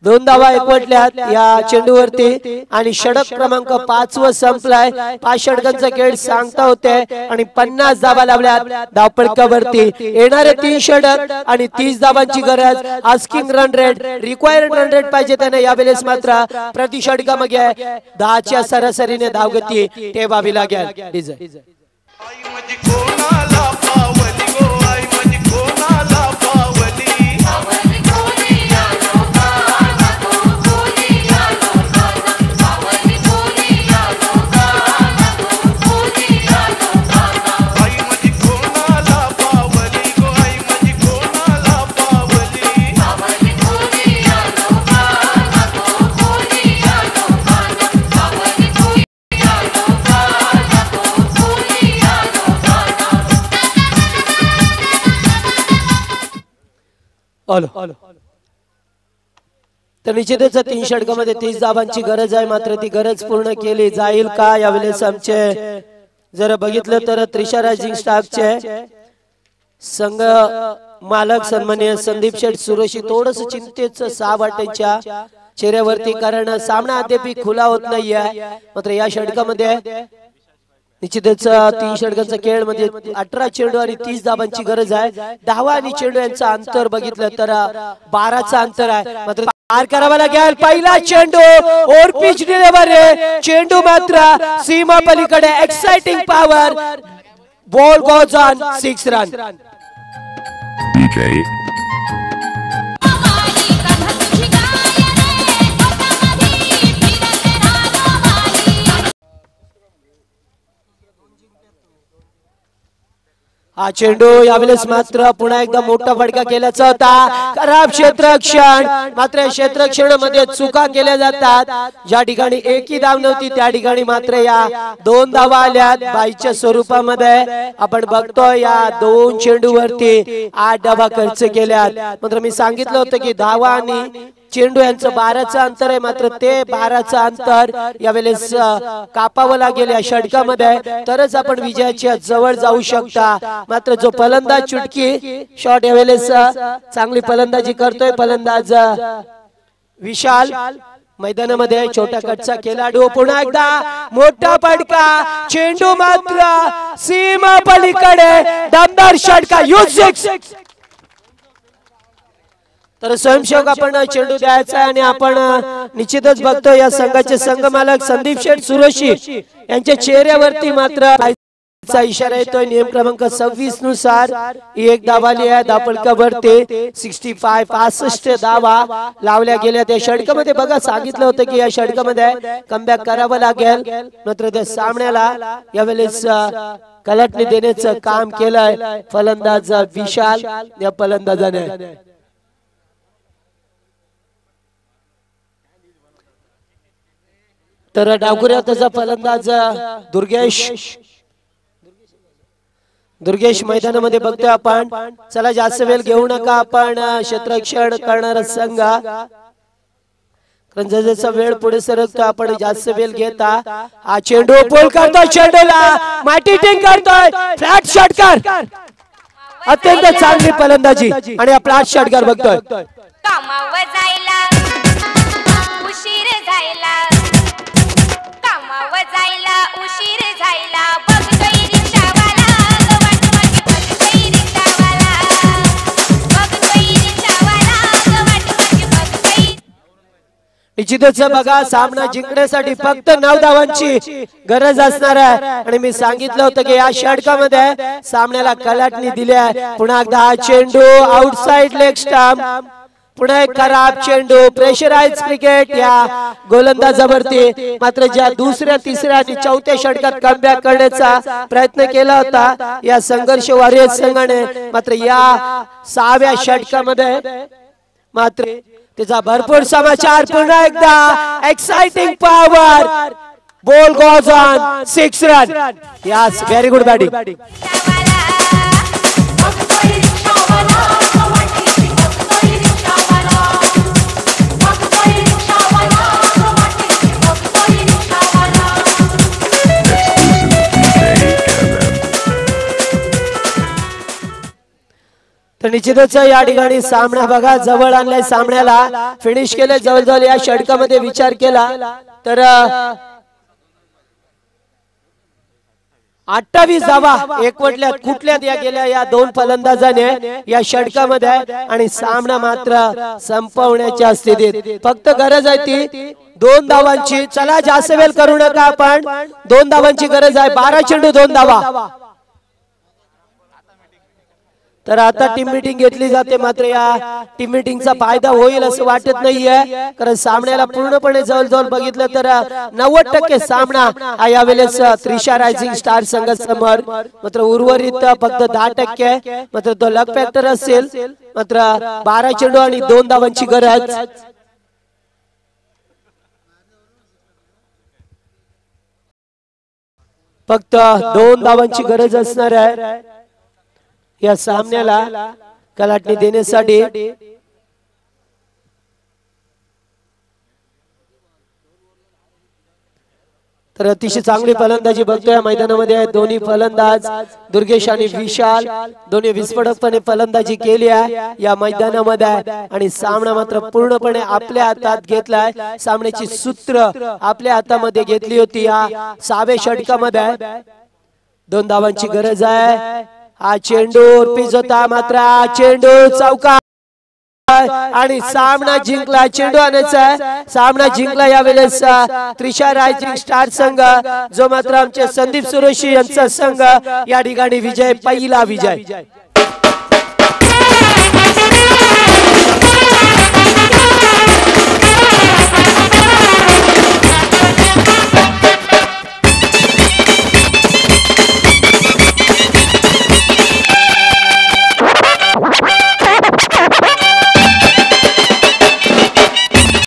2 धावा एकवटल्यात या चेंडूवरती आणि षटक क्रमांक 5 व संपलाय 5 षटकांचा खेळ सांगता होते आणि 50 धावा लावल्यात धावपळकावरती येणारे 3 षटक आणि 30 धावांची गरज asking run rate required run rate पाहिजे त्याने यावेळेस मात्र प्रति षटकामध्ये 10 च्या सरासरीने धावगती ठेवावी लागेल डिझाईन तर निश्चितच 3 षटकामध्ये 30 धावांची गरज आहे मात्र ती गरज पूर्ण केली जाईल का यावेळेस आमचे जर बघितलं तर त्रिशा रायझिंग स्टारचे संघ मालक सन्माननीय संदीप शेठ सुरेशी थोडस चिंतेचं साव वाटायच्या चेहऱ्यावरती कारण सामना अद्याप खुला होत नाहीये मात्र या षटकामध्ये निश्चितच 3 षटकांचा खेळ म्हणजे 18 चेंडू आणि 30 धावांची गरज आहे धावा आणि चेंडू यांचं अंतर बघितलं तर 12चं अंतर आहे मात्र पार करावा लागेल पहिला चेंडू और पिच डिलिव्हरी चेंडू मात्र सीमा पलीकडे exciting power ball goes on 6 run हा चेंडू यावेळेस मात्र पुन्हा एकदा मोठा फटका केल्याचा होता खराब क्षेत्ररक्षण मात्र क्षेत्ररक्षणामध्ये चुका केल्या जातात ज्या ठिकाणी एकही धाव नव्हती त्या ठिकाणी मात्र या 2 धावा आल्यात बाईच्या स्वरूपामध्ये आपण बघतोय या 2 चेंडूवरती 8 धावा खर्च केल्यात मात्र मी सांगितलं होतं की धावा आणि चेंडू यांचं 12चं अंतर आहे मात्र ते 12चं अंतर यावेळेस कापावं लागेल या षटकामध्ये तरच आपण विजयाच्या जवळ जाऊ शकता मात्र जो फलंदाज चुटकी शॉट यावेळेस चांगली फलंदाजी करतोय फलंदाज विशाल मैदानामध्ये छोट्या कटचा खेळाडू पुन्हा एकदा मोठा फटका चेंडू मात्र सीमा पलीकडे दमदार षटका यूज 6 तर स्वयंसेवक आपण चेंडू द्यायचा आणि आपण निश्चितच बघतो या संघाचे संघ मालक संदीप शेठ सुरेशी यांच्या चेहऱ्यावरती मात्र इशारा येतोय नियम क्रमांक 26 नुसार एक धावाली आहे धावपळकावरती 65 धावा लावल्या गेल्या त्या षटकामध्ये बघा सांगितलं होतं की या षटकामध्ये कमबॅक करावं लागेल मात्र त्या सामन्याला यावेळेस कलाटणी देण्याचं काम केलंय फलंदाज विशाल या फलंदाजाने तर डावखुऱ्या त्याचा फलंदाज दुर्गेश मैदानामध्ये बघतोय आपण चला जास्त वेळ घेऊ नका आपण क्षेत्ररक्षण करणारा संघ कारण जसा वेळ पुढे सरकतो आपण जास्त वेळ घेता हा चेंडू पोल करतोय चेंडूला माटी टिंग करतोय फ्लॅट षटकार अत्यंत चांगली फलंदाजी आणि हा फ्लॅट षटकार बघतोय
कामावर जायला उशीर जायला कामावर जायला उशीर जायला बघतोय रिक्षावाला वाट वाट
निश्चितच बघा सामना जिंकण्यासाठी फक्त 9 धावांची गरज असणार आहे आणि मी सांगितलं होतं की या षटकामध्ये सामन्याला कलाटणी दिल्या. पुन्हा एकदा हा चेंडू आउटसाइड लेग स्टंप, पुन्हा एक खराब चेंडू, प्रेशराइज क्रिकेट या गोलंदाजावरती. मात्र ज्या दुसऱ्या तिसऱ्या आणि चौथ्या षटकात कमबॅक करण्याचा प्रयत्न केला होता या संघर्ष वॉरियर संघाने, मात्र या 6व्या षटकामध्ये मात्र त्याचा भरपूर समाचार. पुन्हा एकदा exciting power, ball goes on 6 run. Yes, very good batting. तर निश्चितच या ठिकाणी सामना बघा जवळ आणलाय, सामन्याला फिनिश केलं जवळजवळ या षटकामध्ये विचार केला तर 28 धावा एकवटल्यात कुठल्यात या गेल्या या दोन फलंदाजाने या षटकामध्ये आणि सामना मात्र संपवण्याच्या स्थितीत. फक्त गरज आहे ती 2 धावांची. चला जास्त वेळ करू नका आपण, 2 धावांची गरज आहे. 12 चेंडू 2 धावा. तर आता टीम मीटिंग घेतली जाते, मात्र या टीम मीटिंगचा फायदा होईल असं वाटत नाहीये, कारण सामन्याला पूर्णपणे जवळजवळ बघितलं तर 90% सामना हा यावेळेस त्रिशा रायझिंग स्टार संघासमोर, मात्र उर्वरित फक्त 10%. मात्र तो लक फॅक्टर असेल. मात्र 12 चेंडू आणि 2 धावांची गरज. फक्त 2 धावांची गरज असणार आहे या सामन्याला कलाटणी देण्यासाठी. तर अतिशय चांगली फलंदाजी बघतोय मैदानामध्ये दोन्ही फलंदाज दुर्गेश आणि विशाल, दोन्ही विस्फोटकपणे फलंदाजी केली आहे या मैदानामध्ये आणि सामना मात्र पूर्णपणे आपल्या हातात घेतलाय. सामन्याची सूत्र आपल्या हातामध्ये घेतली होती या 6व्या षटकामध्ये. 2 धावांची गरज आहे. हा चेंडू पिच होता, मात्र चेंडू चौका आणि सामना जिंकला. चेंडू आणायचा सामना जिंकला यावेळेस त्रिशा रायझिंग स्टार संघ, जो मात्र आमचे संदीप सुरेशी यांचा संघ या ठिकाणी विजय, पहिला विजय.